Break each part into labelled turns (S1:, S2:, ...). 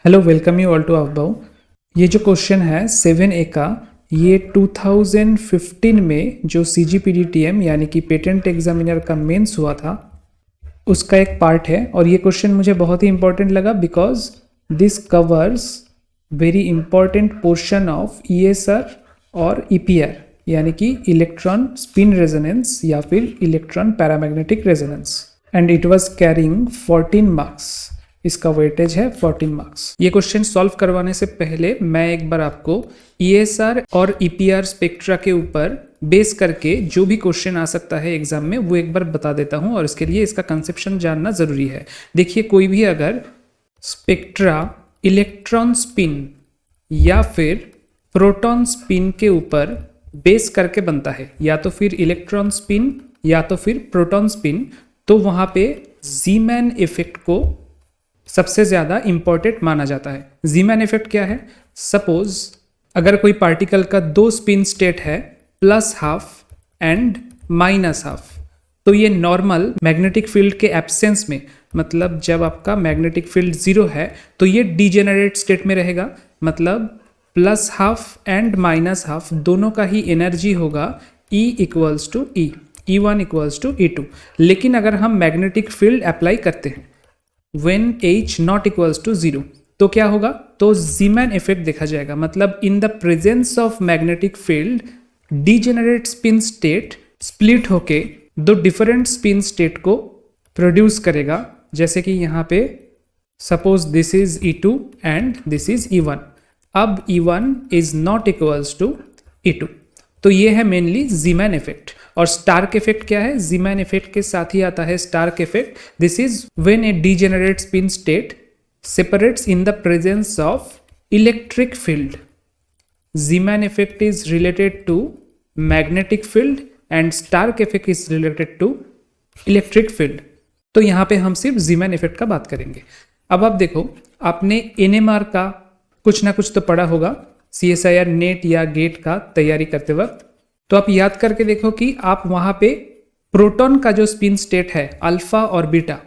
S1: Hello, welcome you all to अवबाउ। ये जो क्वेश्चन है 7A का, ये 2015 में जो CGPDTM यानी कि पेटेंट एग्जामिनर का मेंस हुआ था उसका एक पार्ट है। और ये क्वेश्चन मुझे बहुत ही इंपॉर्टेंट लगा because this covers very important portion of ESR और EPR यानी कि इलेक्ट्रॉन स्पिन रेजोनेंस या फिर electron paramagnetic resonance, and it was carrying 14 marks. इसका वेटेज है 14 मार्क्स। ये क्वेश्चन सॉल्व करवाने से पहले मैं एक बार आपको ESR और EPR स्पेक्ट्रा के ऊपर बेस करके जो भी क्वेश्चन आ सकता है एग्जाम में वो एक बार बता देता हूं, और इसके लिए इसका कंसेप्शन जानना जरूरी है। देखिए, कोई भी अगर स्पेक्ट्रा इलेक्ट्रॉन स्पिन या फिर प्रोटॉन स्पिन के ऊपर बेस करके बनता है, या तो फिर इलेक्ट्रॉन स्पिन या तो फिर प्रोटॉन स्पिन, तो वहां पे जीमैन इफेक्ट को सबसे ज्यादा इंपॉर्टेंट माना जाता है। जीमैन इफेक्ट क्या है? सपोज अगर कोई पार्टिकल का दो स्पिन स्टेट है, +½ एंड -½ तो ये नॉर्मल मैग्नेटिक फील्ड के एब्सेंस में, मतलब जब आपका मैग्नेटिक फील्ड 0 है तो ये डीजेनरेट स्टेट में रहेगा। मतलब +½ एंड -½ दोनों का ही एनर्जी होगा E = E, E1 = E2। लेकिन अगर हम मैग्नेटिक फील्ड अप्लाई करते हैं when H not equals to 0 तो क्या होगा? तो जीमैन इफेक्ट देखा जाएगा। मतलब इन the presence of magnetic field degenerate spin state split होके दो डिफरेंट स्पिन स्टेट को प्रोड्यूस करेगा। जैसे कि यहाँ पे suppose this is E2 and this is E1। अब E1 is not equals to E2, तो ये है मेनली जीमैन इफेक्ट। और स्टार्क इफेक्ट क्या है? जीमैन इफेक्ट के साथ ही आता है Stark effect. This is when a degenerate spin state separates in the presence of electric field. Zeeman effect is related to magnetic field and Stark effect is related to electric field. तो यहाँ पे हम सिर्फ Zeeman effect का बात करेंगे। अब आप देखो, आपने NMR का कुछ ना कुछ तो पढ़ा होगा CSIR नेट या गेट का तैयारी करते वक्त। तो आप याद करके देखो कि आप वहां पे प्रोटॉन का जो स्पिन स्टेट है अल्फा और बीटा,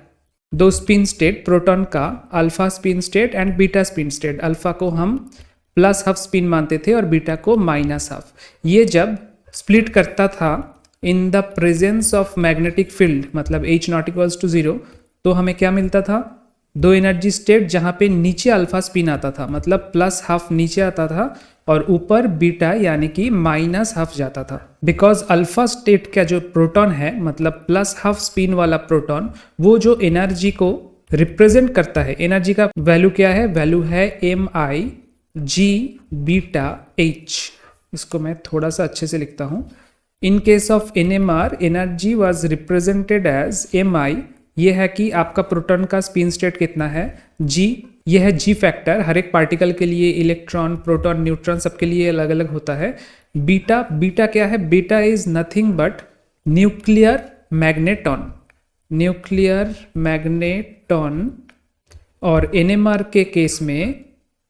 S1: दो स्पिन स्टेट प्रोटॉन का, alpha spin state and beta spin state. Alpha को हम +½ स्पिन मानते थे और बीटा को -½ ये जब स्प्लिट करता था इन the presence of magnetic field, मतलब H not equals to 0, तो हमें क्या मिलता था? दो एनर्जी स्टेट जहां पे नीचे अल्फा स्पिन आता था, मतलब +½ नीचे आता था और ऊपर बीटा यानी कि -½ जाता था। बिकॉज अल्फा स्टेट का जो प्रोटॉन है, मतलब +½ स्पिन वाला प्रोटॉन, वो जो एनर्जी को रिप्रेजेंट करता है, एनर्जी का वैल्यू क्या है? वैल्यू है MIG⁻H। इसको मैं थोड़ा सा अच्छे से लिखता हूं। In case of NMR energy was represented as MI। ये है कि आपका प्रोटॉन का स्पिन स्टेट कितना है? G। यह है G फैक्टर। हर एक पार्टिकल के लिए इलेक्ट्रॉन, प्रोटॉन, न्यूट्रॉन सबके लिए अलग अलग होता है। बीटा, बीटा क्या है? Beta is nothing but nuclear magneton, nuclear magneton. और NMR के केस में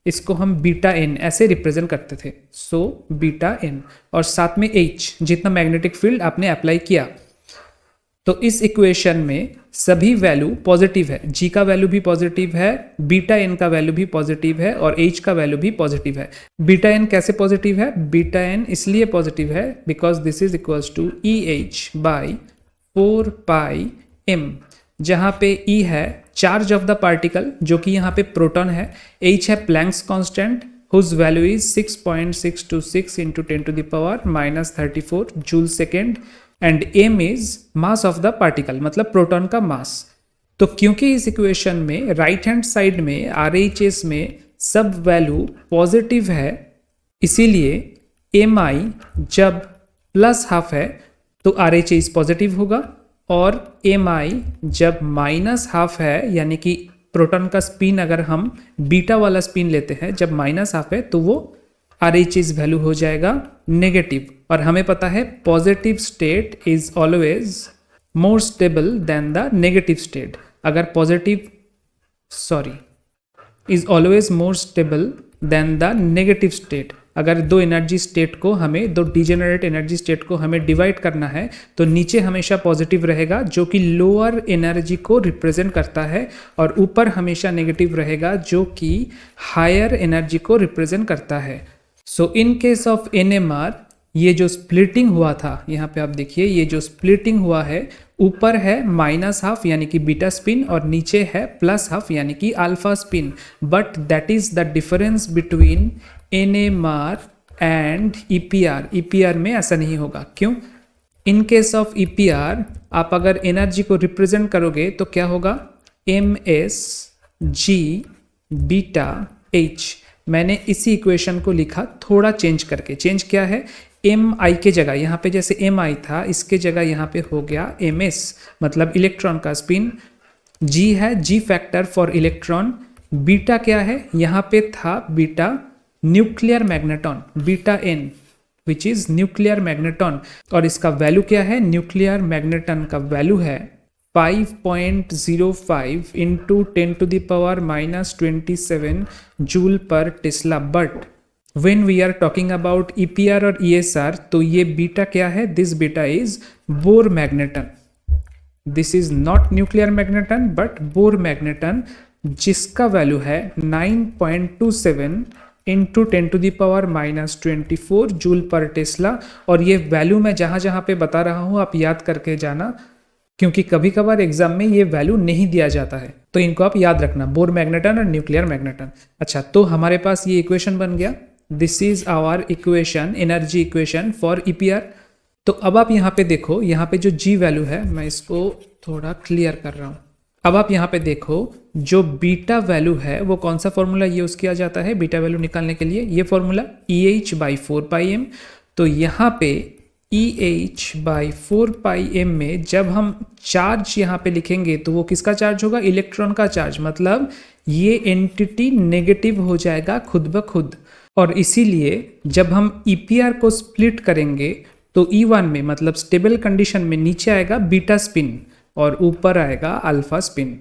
S1: इसको हम βN ऐसे रिप्रेजेंट करते थे। सो βN और साथ में H, जितना मैग्नेटिक फील्ड आपने अप्लाई किया। तो इस इक्वेशन में सभी वैल्यू पॉजिटिव है। G का वैल्यू भी पॉजिटिव है, βN का वैल्यू भी पॉजिटिव है और H का वैल्यू भी पॉजिटिव है। βN कैसे पॉजिटिव है? βN इसलिए पॉजिटिव है because this is equals to EH/4πm, जहां पे E है चार्ज ऑफ द पार्टिकल, जो कि यहाँ पे प्रोटॉन है। H है Planck's constant whose value is 6.626 into 10⁻34 joule second, and m is mass of the particle, मतलब प्रोटॉन का मास। तो क्योंकि इस इक्वेशन में राइट हैंड साइड में RHS में सब वैल्यू पॉजिटिव है, इसीलिए MI जब +½ है तो RHS पॉजिटिव होगा, और MI जब -½ है, यानी कि प्रोटॉन का स्पिन अगर हम बीटा वाला स्पिन लेते हैं, जब -½ है तो वो RHS वैल्यू हो जाएगा नेगेटिव। और हमें पता है positive state is always more stable than the negative state. अगर is always more stable than the negative state. अगर दो एनर्जी स्टेट को हमें, दो डिजेनरेट एनर्जी स्टेट को हमें डिवाइड करना है तो नीचे हमेशा पॉजिटिव रहेगा जो कि लोअर एनर्जी को रिप्रेजेंट करता है, और ऊपर हमेशा नेगेटिव रहेगा जो कि हायर एनर्जी को रिप्रेजेंट करता है। सो इन केस ऑफ NMR ये जो स्प्लिटिंग हुआ था, यहाँ पे आप देखिए ये जो स्प्लिटिंग हुआ है, ऊपर है -12 यानी कि बीटा स्पिन और नीचे है +12 यानी कि alpha spin. But that is the difference between NMR and EPR। EPR में ऐसा नहीं होगा, क्यों? इन केस ऑफ EPR आप अगर एनर्जी को रिप्रेजेंट करोगे तो क्या होगा? MsG beta H। मैंने इसी इक्वेशन को लिखा थोड़ा चेंज करके। चेंज क्या है? Mi के जगह, यहाँ पे जैसे Mi था इसके जगह यहाँ पे हो गया Ms, मतलब इलेक्ट्रॉन का स्पिन। G है G factor for electron. Beta क्या है? यहाँ पे था beta nuclear magneton, beta N which is nuclear magneton, और इसका वैल्यू क्या है? न्यूक्लियर मैग्नेटॉन का वैल्यू है 5.05 इंटू 10⁻⁻27 जूल पर Tesla. But when we are talking about EPR और ESR तो ये बीटा क्या है? This beta is bore magneton. This is not nuclear magneton but bore magneton, जिसका वैल्यू है 9.27 इंटू 10⁻⁻24 जूल पर टेस्ला। और ये वैल्यू मैं जहाँ जहाँ पे बता रहा हूँ आप याद करके जाना, क्योंकि कभी कभार एग्जाम में ये वैल्यू नहीं दिया जाता है, तो इनको आप याद रखना, बोर मैग्नेटन और न्यूक्लियर मैग्नेटन। अच्छा, तो हमारे पास ये इक्वेशन बन गया। This is our equation, energy equation for EPR। तो अब आप यहाँ पे देखो, यहाँ पे जो G वैल्यू है, मैं इसको थोड़ा क्लियर कर रहा हूँ। अब आप यहाँ पे देखो जो बीटा वैल्यू है वो कौन सा फॉर्मूला यूज किया जाता है बीटा वैल्यू निकालने के लिए? ये फॉर्मूला EH/4πm। तो यहाँ पे EH/4πm में जब हम चार्ज यहाँ पे लिखेंगे तो वो किसका चार्ज होगा? इलेक्ट्रॉन का चार्ज, मतलब ये एंटिटी नेगेटिव हो जाएगा खुद ब खुद। और इसीलिए जब हम EPR को स्प्लिट करेंगे तो E1 में, मतलब स्टेबल कंडीशन में, नीचे आएगा बीटा स्पिन और ऊपर आएगा alpha spin,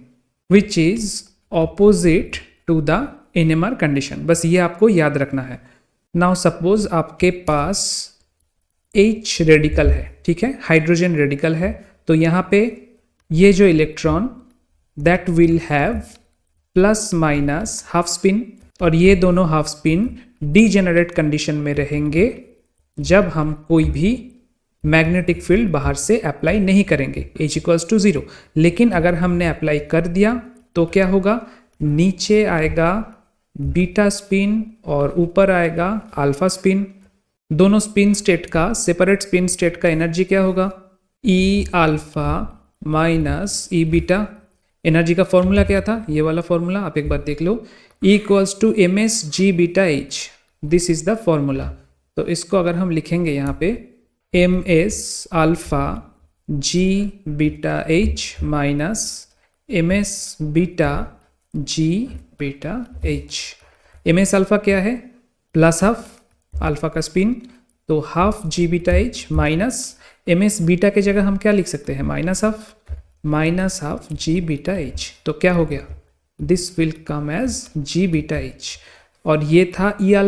S1: which is opposite to the NMR condition. बस ये आपको याद रखना है। नाउ सपोज आपके पास H रेडिकल है, ठीक है, हाइड्रोजन रेडिकल है, तो यहाँ पे ये जो electron that will have ± half spin, और ये दोनों हाफ स्पिन डीजेनरेट कंडीशन में रहेंगे जब हम कोई भी मैग्नेटिक फील्ड बाहर से अप्लाई नहीं करेंगे, H=0। लेकिन अगर हमने अप्लाई कर दिया तो क्या होगा? नीचे आएगा बीटा स्पिन और ऊपर आएगा अल्फा स्पिन। दोनों स्पिन स्टेट का, सेपरेट स्पिन स्टेट का एनर्जी क्या होगा? E⁴ - E⁻। एनर्जी का फॉर्मूला क्या था? ये वाला फॉर्मूला आप एक बार देख लो, E = MsG⁻H। This is the formula. तो इसको अगर हम लिखेंगे यहाँ पे MsαG⁻H minus MsβG⁻H। Ms alpha क्या है? +½ अल्फा का स्पिन, तो ½ G⁻H माइनस Ms बीटा के जगह हम क्या लिख सकते हैं? -½ G⁻H। तो क्या हो गया? This will come as G⁻H। और ये था Eα -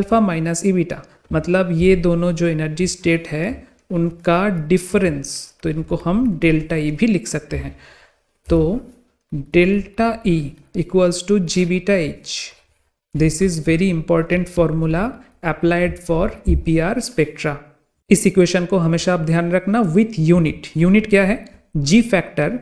S1: Eβ, मतलब ये दोनों जो एनर्जी स्टेट है उनका डिफरेंस, तो इनको हम ΔE भी लिख सकते हैं। तो ΔE = G⁻H। This is very important formula applied for EPR spectra. इस इक्वेशन को हमेशा आप ध्यान रखना विथ यूनिट। यूनिट क्या है? G फैक्टर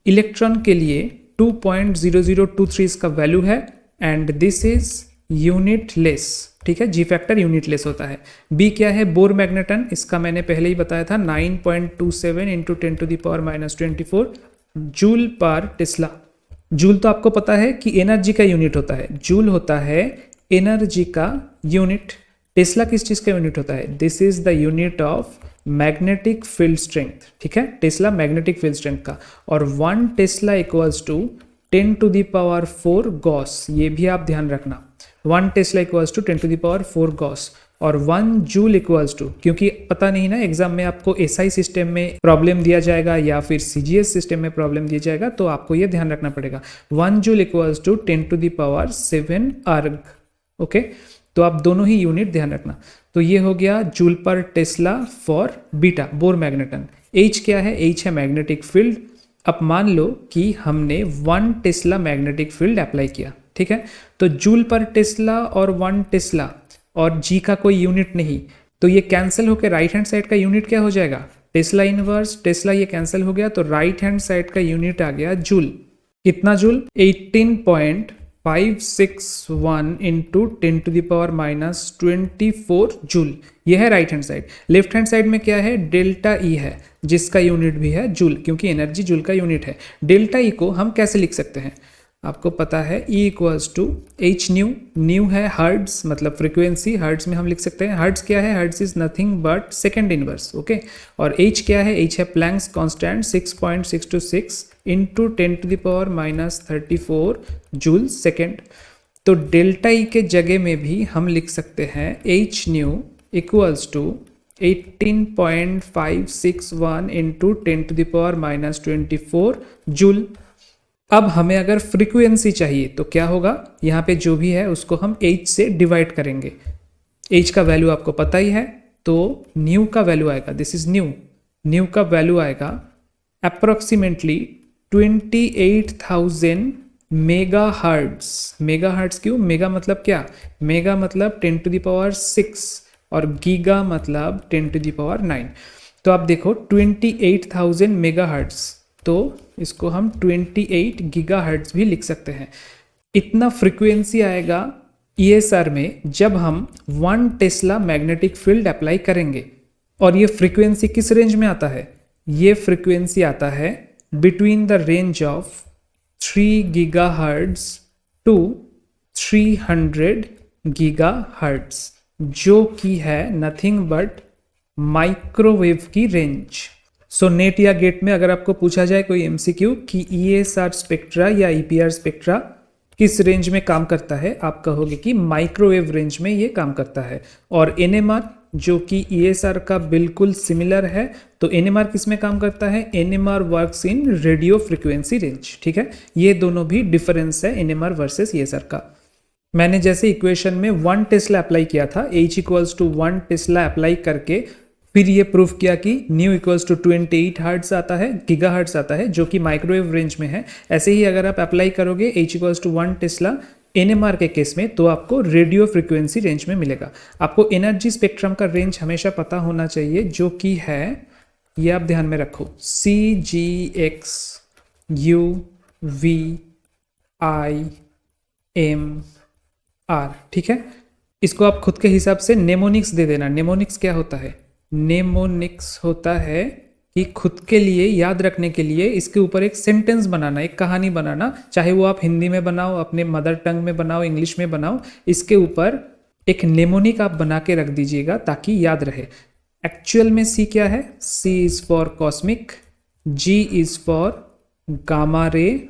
S1: इलेक्ट्रॉन के लिए 2.0023 इसका वैल्यू है, एंड दिस इज यूनिटलेस, ठीक है। G फैक्टर यूनिटलेस होता है। B क्या है? बोर मैग्नेटन, इसका मैंने पहले ही बताया था, 9.27 इंटू 10⁻⁻24 जूल पर टेस्ला। जूल तो आपको पता है कि एनर्जी का यूनिट होता है, जूल होता है एनर्जी का यूनिट। टेस्ला किस चीज का यूनिट होता है? This is the unit of magnetic field strength, ठीक है, टेस्ला मैग्नेटिक फील्ड स्ट्रेंथ का। और 1 टेस्ला = 10⁴ गॉस, ये भी आप ध्यान रखना। 1 टेस्ला = 10⁴ गॉस, और 1 जूल = क्योंकि पता नहीं ना एग्जाम में आपको SI सिस्टम में प्रॉब्लम दिया जाएगा या फिर CGS सिस्टम में प्रॉब्लम दिया जाएगा, तो आपको ये ध्यान रखना पड़ेगा। 1 जूल = 10⁻7 अर्ग, ओके। तो आप दोनों ही यूनिट ध्यान रखना। तो ये हो गया जूल पर Tesla for beta bore magneton. H क्या है? H है मैग्नेटिक फील्ड। अब मान लो कि हमने 1 टेस्ला मैग्नेटिक फील्ड अप्लाई किया, ठीक है, तो जूल पर टेस्ला और 1 टेस्ला और G का कोई यूनिट नहीं, तो ये कैंसिल होकर राइट हैंड साइड का यूनिट क्या हो जाएगा? टेस्ला इनवर्स, टेस्ला ये कैंसिल हो गया, तो राइट हैंड साइड का यूनिट आ गया जूल। कितना जूल? 18.561 into 10⁻⁻24 joule. ये है right hand side. Left hand side में क्या है? डेल्टा ई है, जिसका यूनिट भी है जूल, क्योंकि एनर्जी जूल का यूनिट है। डेल्टा ई को हम कैसे लिख सकते हैं? आपको पता है E equals to H nu. Nu है हर्ट्ज, मतलब फ्रीक्वेंसी, हर्ट्ज में हम लिख सकते हैं। हर्ट्ज क्या है? Hertz is nothing but second inverse, okay. और H क्या है? H है Planck's constant 6.626 into 10⁻⁻34 joule second. तो डेल्टा ई के जगह में भी हम लिख सकते हैं H nu equals to 18.561 into 10⁻⁻24 joule. अब हमें अगर फ्रीक्वेंसी चाहिए तो क्या होगा? यहाँ पे जो भी है उसको हम H से डिवाइड करेंगे। H का वैल्यू आपको पता ही है, तो न्यू का वैल्यू आएगा, दिस इज न्यू, न्यू का वैल्यू आएगा approximately 28,000 mega hertz. Mega hertz क्यों? मेगा मतलब क्या? मेगा मतलब 10⁶ और गीगा मतलब 10⁹। तो आप देखो 28,000 मेगा हर्ट्ज, तो इसको हम 28 गीगा हर्ट्ज भी लिख सकते हैं। इतना फ्रीक्वेंसी आएगा ESR में जब हम 1 टेस्ला मैग्नेटिक फील्ड अप्लाई करेंगे। और ये फ्रीक्वेंसी किस रेंज में आता है? ये फ्रीक्वेंसी आता है between the range of 3 giga hertz to 300 giga hertz, जो कि है नथिंग बट माइक्रोवेव की रेंज। सो नेट या गेट में अगर आपको पूछा जाए कोई MCQ कि ESR स्पेक्ट्रा या EPR स्पेक्ट्रा किस रेंज में काम करता है, आप कहोगे कि माइक्रोवेव रेंज में ये काम करता है। और NMR जो कि ESR का बिल्कुल सिमिलर है, तो NMR किस में काम करता है? NMR works in radio frequency range, ठीक है। ये दोनों भी डिफरेंस है NMR वर्सेस ESR का। मैंने जैसे इक्वेशन में 1 टेस्ला अप्लाई किया था, H equals to 1 tesla apply करके फिर ये प्रूफ किया कि न्यू इक्वल्स टू 28 हर्ट्ज आता है, गीगा हर्ट्ज आता है, जो कि माइक्रोवेव रेंज में है। ऐसे ही अगर आप अप्लाई करोगे H equals to 1 tesla NMR के केस में, तो आपको रेडियो फ्रीक्वेंसी रेंज में मिलेगा। आपको एनर्जी स्पेक्ट्रम का रेंज हमेशा पता होना चाहिए, जो कि है, ये आप ध्यान में रखो, CGX UVIMR, ठीक है। इसको आप खुद के हिसाब से नेमोनिक्स दे देना। नेमोनिक्स क्या होता है? नेमोनिक्स होता है कि खुद के लिए याद रखने के लिए इसके ऊपर एक सेंटेंस बनाना, एक कहानी बनाना, चाहे वो आप हिंदी में बनाओ, अपने मदर टंग में बनाओ, इंग्लिश में बनाओ, इसके ऊपर एक नेमोनिक आप बना के रख दीजिएगा ताकि याद रहे। एक्चुअल में C क्या है? C is for cosmic, G is for gamma ray,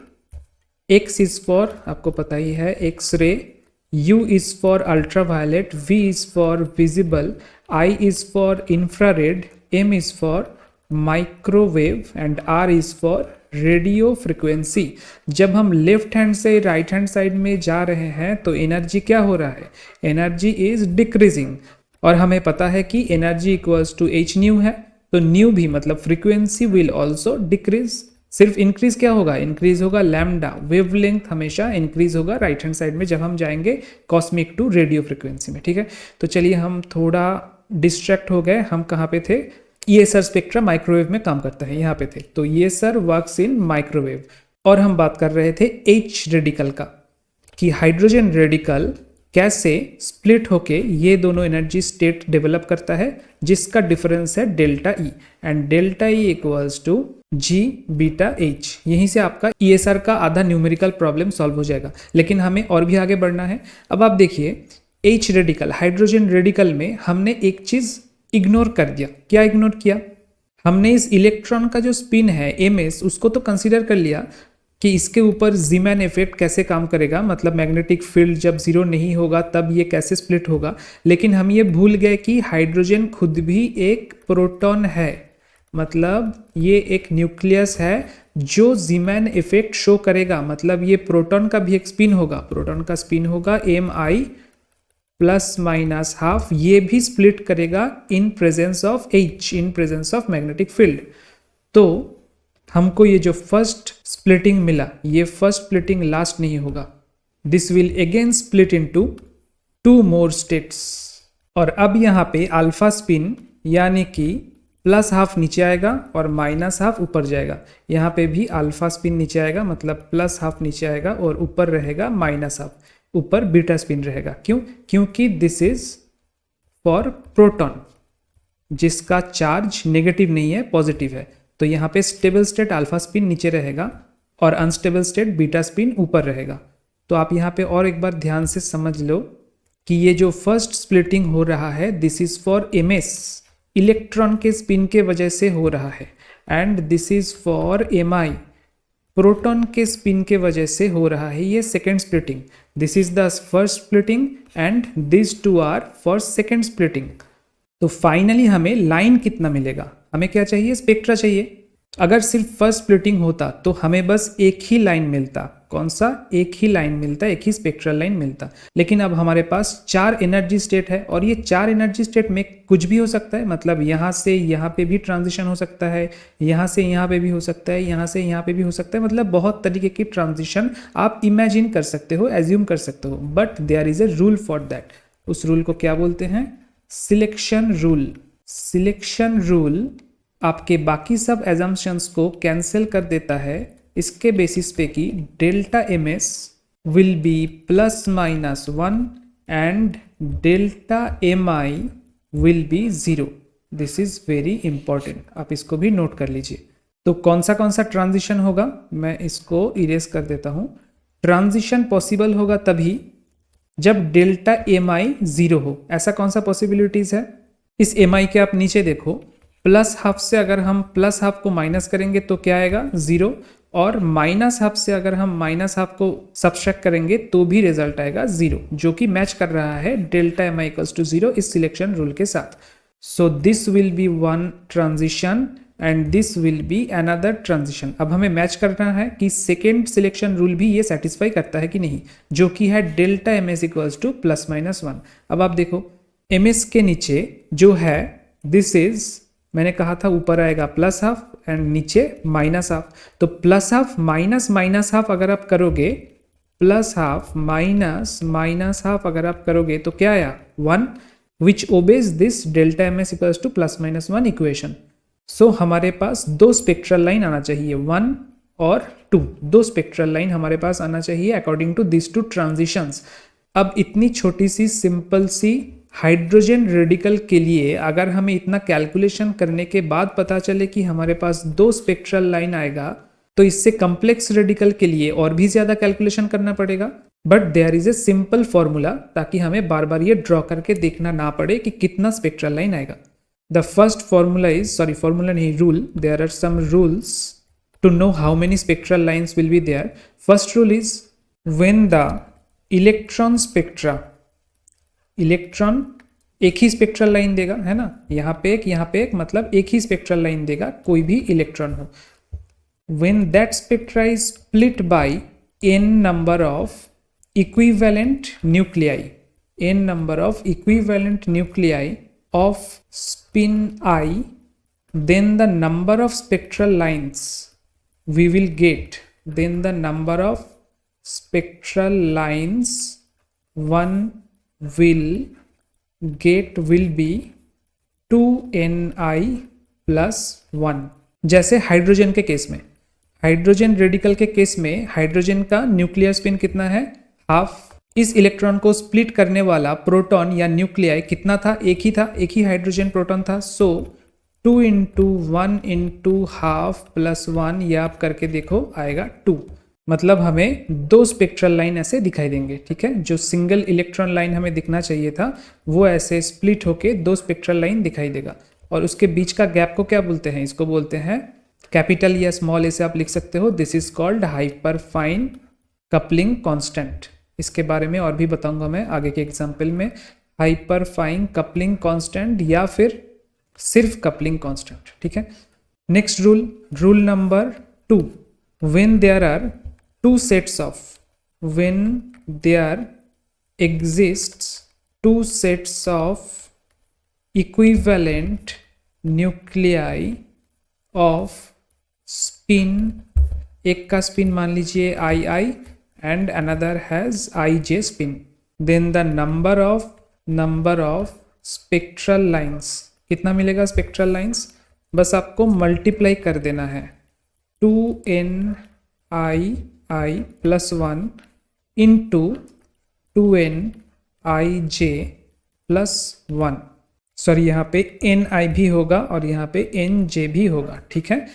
S1: X is for आपको पता ही है X ray, U is for ultraviolet, V is for visible, I is for infrared, M is for microwave and R is for radio frequency। जब हम left hand से right hand side में जा रहे हैं तो एनर्जी क्या हो रहा है? Energy is decreasing. और हमें पता है कि energy equals to H nu है, तो न्यू भी मतलब फ्रीक्वेंसी विल ऑल्सो डिक्रीज। सिर्फ इंक्रीज क्या होगा? इंक्रीज होगा लैम्डा, वेवलेंथ हमेशा इंक्रीज होगा राइट हैंड साइड में जब हम जाएंगे कॉस्मिक टू रेडियो फ्रीक्वेंसी में, ठीक है। तो चलिए हम थोड़ा डिस्ट्रैक्ट हो गए, हम कहाँ पे थे? ESR स्पेक्ट्रा माइक्रोवेव में काम करता है, यहाँ पे थे। तो ESR वर्क्स इन माइक्रोवेव। और हम बात कर रहे थे H रेडिकल का, कि हाइड्रोजन रेडिकल कैसे स्प्लिट होके ये दोनों एनर्जी स्टेट डेवलप करता है, जिसका डिफरेंस है delta E, and delta E equals to G beta H। यहीं से आपका ESR का आधा न्यूमेरिकल प्रॉब्लम सॉल्व हो जाएगा, लेकिन हमें और भी आगे बढ़ना है। अब आप देखिए H रेडिकल, हाइड्रोजन रेडिकल में हमने एक चीज इग्नोर कर दिया। क्या इग्नोर किया? हमने इस इलेक्ट्रॉन का जो स्पिन है MS, उसको तो कंसीडर कर लिया कि इसके ऊपर जीमैन इफेक्ट कैसे काम करेगा, मतलब मैग्नेटिक फील्ड जब जीरो नहीं होगा तब ये कैसे स्प्लिट होगा। लेकिन हम ये भूल गए कि हाइड्रोजन खुद भी एक प्रोटॉन है, मतलब ये एक न्यूक्लियस है जो जीमैन इफेक्ट शो करेगा। मतलब ये प्रोटॉन का भी एक स्पिन होगा, प्रोटॉन का स्पिन होगा Mi प्लस माइनस हाफ, ये भी स्प्लिट करेगा in presence of H, in presence of magnetic field. तो हमको ये जो फर्स्ट स्प्लिटिंग मिला, ये फर्स्ट स्प्लिटिंग लास्ट नहीं होगा, this will again split into 2 more states. और अब यहाँ पे अल्फा स्पिन यानी कि प्लस हाफ नीचे आएगा और माइनस हाफ ऊपर जाएगा। यहाँ पे भी अल्फा स्पिन नीचे आएगा, मतलब प्लस हाफ नीचे आएगा और ऊपर रहेगा माइनस हाफ, ऊपर बीटा स्पिन रहेगा। क्यों? क्योंकि दिस इज फॉर प्रोटॉन जिसका चार्ज नेगेटिव नहीं है, पॉजिटिव है। तो यहाँ पे स्टेबल स्टेट अल्फा स्पिन नीचे रहेगा और अनस्टेबल स्टेट बीटा स्पिन ऊपर रहेगा। तो आप यहाँ पे और एक बार ध्यान से समझ लो कि ये जो फर्स्ट स्प्लिटिंग हो रहा है, this is for ms, electron के स्पिन के वजह से हो रहा है, and this is for mi, proton के स्पिन के वजह से हो रहा है ये second splitting. This is the first splitting and this two are for second splitting. तो फाइनली हमें लाइन कितना मिलेगा? हमें क्या चाहिए? स्पेक्ट्रा चाहिए। अगर सिर्फ फर्स्ट स्प्लिटिंग होता तो हमें बस एक ही लाइन मिलता। कौन सा? एक ही लाइन मिलता, एक ही स्पेक्ट्रल लाइन मिलता। लेकिन अब हमारे पास 4 एनर्जी स्टेट है और ये 4 एनर्जी स्टेट में कुछ भी हो सकता है। मतलब यहाँ से यहाँ पे भी ट्रांजिशन हो सकता है, यहाँ से यहाँ पे भी हो सकता है, यहाँ से यहाँ पे भी हो सकता है। मतलब बहुत तरीके की ट्रांजिशन आप इमेजिन कर सकते हो, एज्यूम कर सकते हो। But there is a rule for that. उस रूल को क्या बोलते हैं? Selection rule. सिलेक्शन रूल आपके बाकी सब एजम्पशंस को कैंसिल कर देता है इसके बेसिस पे कि delta ms will be plus minus 1 and delta mi will be 0। This is very important, आप इसको भी नोट कर लीजिए। तो कौन सा ट्रांजिशन होगा? मैं इसको इरेज कर देता हूं। ट्रांजिशन पॉसिबल होगा तभी जब डेल्टा mi 0 हो। ऐसा कौन सा पॉसिबिलिटीज है? इस mi के आप नीचे देखो, प्लस हाफ से अगर हम प्लस हाफ को माइनस करेंगे तो क्या आएगा? 0। और माइनस हाफ से अगर हम माइनस हाफ को सब्ट्रैक्ट करेंगे तो भी रिजल्ट आएगा 0, जो कि मैच कर रहा है डेल्टा mi इक्वल्स टू 0 इस सिलेक्शन रूल के साथ। सो this will B one transition and this will be another transition. अब हमें मैच करना है कि सेकेंड सिलेक्शन रूल भी ये सेटिस्फाई करता है कि नहीं, जो कि है delta ms equals to plus minus 1। अब आप देखो ms के नीचे जो है दिस इज, मैंने कहा था ऊपर आएगा प्लस हाफ एंड नीचे माइनस हाफ। तो plus half minus minus half अगर आप करोगे, plus half minus minus half अगर आप करोगे तो क्या आया? 1, which obeys this delta ms equals to plus minus 1 equation. So हमारे पास 2 स्पेक्ट्रल लाइन आना चाहिए, 1 और 2। 2 स्पेक्ट्रल लाइन हमारे पास आना चाहिए अकॉर्डिंग टू दिस 2 ट्रांजिशंस। अब इतनी छोटी सी सिंपल सी हाइड्रोजन रेडिकल के लिए अगर हमें इतना कैलकुलेशन करने के बाद पता चले कि हमारे पास 2 स्पेक्ट्रल लाइन आएगा, तो इससे कॉम्प्लेक्स रेडिकल के लिए और भी ज्यादा कैलकुलेशन करना पड़ेगा। But there is a simple formula, ताकि हमें बार बार ये ड्रॉ करके देखना ना पड़े कि कितना स्पेक्ट्रल लाइन आएगा। The first formula is, sorry formula नहीं, rule. There are some rules to know how many spectral lines will be there. First rule is when the electron spectra, electron एक ही स्पेक्ट्रल लाइन देगा, है ना, यहाँ पे एक, यहाँ पे एक, मतलब एक ही स्पेक्ट्रल लाइन देगा कोई भी इलेक्ट्रॉन हो। When that spectra is split by n number of equivalent nuclei, n number of equivalent nuclei of spin I, then the number of spectral lines we will get, then the number of spectral lines one will get will be 2ni plus 1। जैसे hydrogen के case में, hydrogen radical के case में hydrogen का nuclear spin कितना है? Half. इस electron को स्प्लिट करने वाला प्रोटॉन या न्यूक्लियाई कितना था? एक ही था, एक ही हाइड्रोजन प्रोटॉन था। सो 2 × 1 × हाफ प्लस 1, ये आप करके देखो आएगा 2। मतलब हमें 2 स्पेक्ट्रल लाइन ऐसे दिखाई देंगे। ठीक है, जो सिंगल इलेक्ट्रॉन लाइन हमें दिखना चाहिए था वो ऐसे स्प्लिट होके 2 स्पेक्ट्रल लाइन दिखाई देगा। और उसके बीच का गैप को क्या बोलते हैं? इसको बोलते हैं कैपिटल या स्मॉल, ऐसे आप लिख सकते हो। This is called hyper fine coupling constant. इसके बारे में और भी बताऊंगा मैं आगे के एग्जाम्पल में। हाइपर फाइन कपलिंग कांस्टेंट या फिर सिर्फ कपलिंग कांस्टेंट। ठीक है, next rule, rule number 2, when there are 2 sets of, when there exists 2 sets of equivalent nuclei of spin, एक का स्पिन मान लीजिए II and another has IJ spin, then the number of spectral lines, कितना मिलेगा spectral lines, बस आपको multiply कर देना है 2NII plus 1 into 2NIJ plus 1, sorry यहाँ पे NI भी होगा और यहाँ पे NJ भी होगा, ठीक है।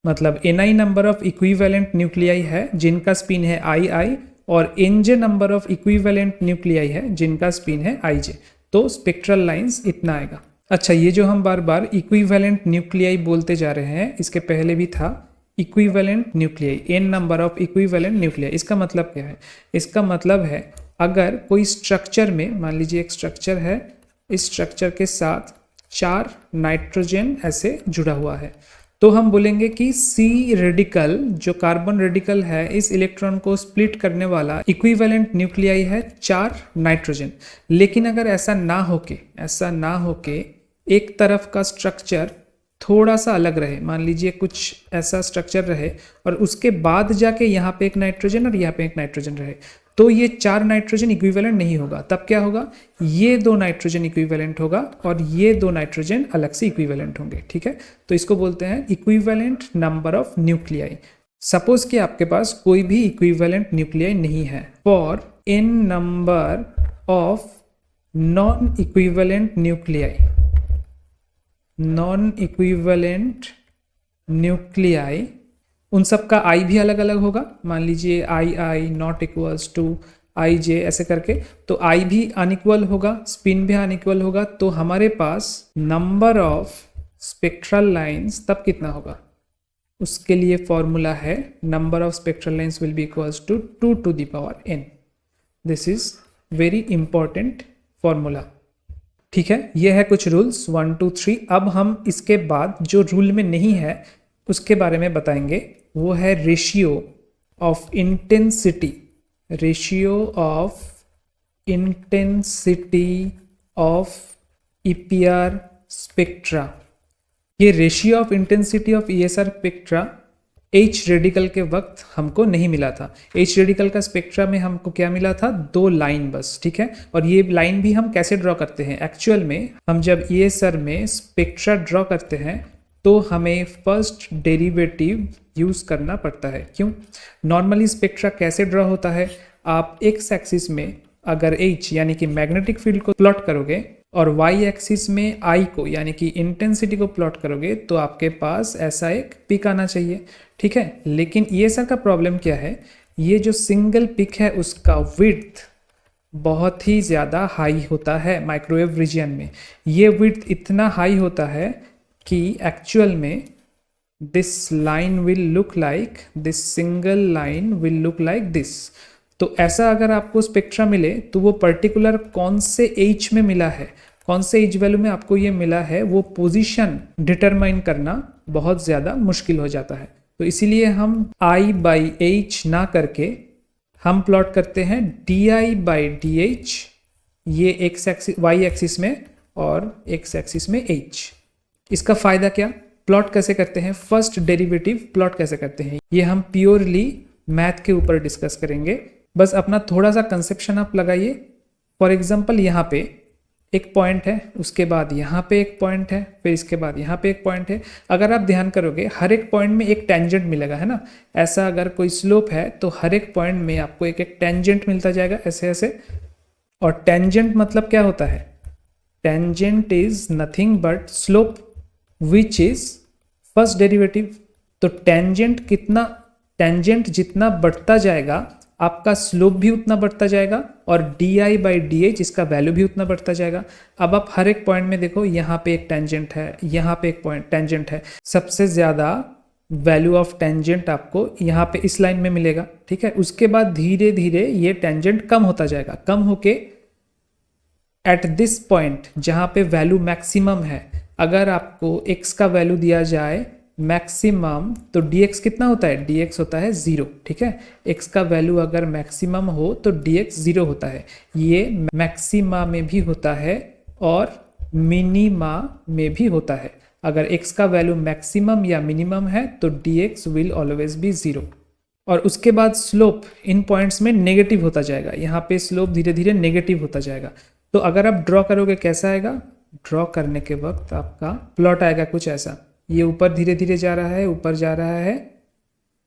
S1: मतलब NI number of equivalent nuclei है जिनका स्पिन है II और NJ number of equivalent nuclei है जिनका स्पिन है IJ, तो स्पेक्ट्रल लाइंस इतना आएगा। अच्छा, ये जो हम बार बार इक्विवेलेंट न्यूक्लियाई बोलते जा रहे हैं, इसके पहले भी था equivalent nuclei, n number of equivalent nuclei. इसका मतलब क्या है? इसका मतलब है अगर कोई स्ट्रक्चर में, मान लीजिए एक स्ट्रक्चर है, इस स्ट्रक्चर के साथ 4 नाइट्रोजन ऐसे जुड़ा हुआ है, तो हम बोलेंगे कि C रेडिकल, जो कार्बन रेडिकल है, इस इलेक्ट्रॉन को स्प्लिट करने वाला इक्विवेलेंट न्यूक्लियाई है 4 नाइट्रोजन। लेकिन अगर ऐसा ना होके एक तरफ का स्ट्रक्चर थोड़ा सा अलग रहे, मान लीजिए कुछ ऐसा स्ट्रक्चर रहे और उसके बाद जाके यहाँ पे एक नाइट्रोजन और यहाँ पे एक नाइट्रोजन रहे, तो ये 4 नाइट्रोजन इक्विवेलेंट नहीं होगा। तब क्या होगा? ये 2 नाइट्रोजन इक्विवेलेंट होगा और ये 2 नाइट्रोजन अलग से इक्विवेलेंट होंगे, ठीक है। तो इसको बोलते हैं equivalent number of nuclei. Suppose कि आपके पास कोई भी इक्विवेलेंट न्यूक्लियाई नहीं है, for n number of non equivalent nuclei, उन सब का I भी अलग अलग होगा। मान लीजिए II not equals to IJ ऐसे करके, तो I भी अनइक्वल होगा, स्पिन भी अनइक्वल होगा, तो हमारे पास नंबर ऑफ स्पेक्ट्रल लाइंस तब कितना होगा? उसके लिए फॉर्मूला है number of spectral lines will be equals to 2 to the power n। This is very important formula, ठीक है। ये है कुछ रूल्स 1 2 3। अब हम इसके बाद जो रूल में नहीं है उसके बारे में बताएंगे, वो है ratio of intensity of EPR spectra. ये ratio of intensity of ESR spectra H radical के वक्त हमको नहीं मिला था। H रेडिकल का स्पेक्ट्रा में हमको क्या मिला था? 2 लाइन बस, ठीक है। और ये लाइन भी हम कैसे ड्रॉ करते हैं? एक्चुअल में हम जब ESR में स्पेक्ट्रा ड्रॉ करते हैं तो हमें फर्स्ट डेरिवेटिव यूज करना पड़ता है। क्यों? नॉर्मली स्पेक्ट्रा कैसे ड्रॉ होता है? आप एक्स एक्सिस में अगर H यानी कि मैग्नेटिक फील्ड को प्लॉट करोगे और वाई एक्सिस में I को यानी कि इंटेंसिटी को प्लॉट करोगे, तो आपके पास ऐसा एक पिक आना चाहिए, ठीक है। लेकिन ESR का प्रॉब्लम क्या है? ये जो सिंगल पिक है उसका विड्थ बहुत ही ज़्यादा हाई होता है माइक्रोवेव रीजन में। ये विड्थ इतना हाई होता है कि एक्चुअल में this line will look like, this single line will look like this. तो ऐसा अगर आपको स्पेक्ट्रा मिले तो वो पर्टिकुलर कौन से H में मिला है, कौन से H वैल्यू में आपको ये मिला है, वो पोजीशन डिटरमाइन करना बहुत ज़्यादा मुश्किल हो जाता है। तो इसीलिए हम I/H ना करके हम प्लॉट करते हैं DI/DH, ये एक्स एक्सिस वाई एक्सिस में और एक्स एक्सिस में H। इसका फ़ायदा क्या? प्लॉट कैसे करते हैं, फर्स्ट डेरिवेटिव प्लॉट कैसे करते हैं, ये हम प्योरली मैथ के ऊपर डिस्कस करेंगे। बस अपना थोड़ा सा कंसेप्शन आप लगाइए। फॉर एग्जांपल यहाँ पे एक पॉइंट है, उसके बाद यहाँ पे एक पॉइंट है, फिर इसके बाद यहाँ पे एक पॉइंट है। अगर आप ध्यान करोगे हर एक पॉइंट में एक टेंजेंट मिलेगा, है ना। ऐसा अगर कोई स्लोप है तो हर एक पॉइंट में आपको एक एक टेंजेंट मिलता जाएगा ऐसे ऐसे। और टेंजेंट मतलब क्या होता है? Tangent is nothing but slope which is first derivative. तो टेंजेंट जितना बढ़ता जाएगा आपका स्लोप भी उतना बढ़ता जाएगा और DI/DH इसका वैल्यू भी उतना बढ़ता जाएगा। अब आप हर एक पॉइंट में देखो, यहाँ पे एक टेंजेंट है, यहाँ पे एक पॉइंट टेंजेंट है। सबसे ज़्यादा वैल्यू ऑफ टेंजेंट आपको यहाँ पे इस लाइन में मिलेगा, ठीक है। उसके बाद धीरे धीरे ये टेंजेंट कम होता जाएगा, कम होके एट दिस पॉइंट जहाँ पे वैल्यू मैक्सिमम है, अगर आपको x का वैल्यू दिया जाए मैक्सिमम, तो dx कितना होता है, dx होता है 0, ठीक है। x का वैल्यू अगर मैक्सिमम हो तो dx 0 होता है। ये मैक्सिमा में भी होता है और मिनिमा में भी होता है। अगर x का वैल्यू मैक्सिमम या मिनिमम है तो dx विल ऑलवेज बी 0। और उसके बाद स्लोप इन पॉइंट्स में नेगेटिव होता जाएगा, यहाँ पे स्लोप धीरे धीरे नेगेटिव होता जाएगा। तो अगर आप ड्रॉ करोगे कैसा आएगा, ड्रॉ करने के वक्त आपका प्लॉट आएगा कुछ ऐसा, ये ऊपर धीरे धीरे जा रहा है, ऊपर जा रहा है,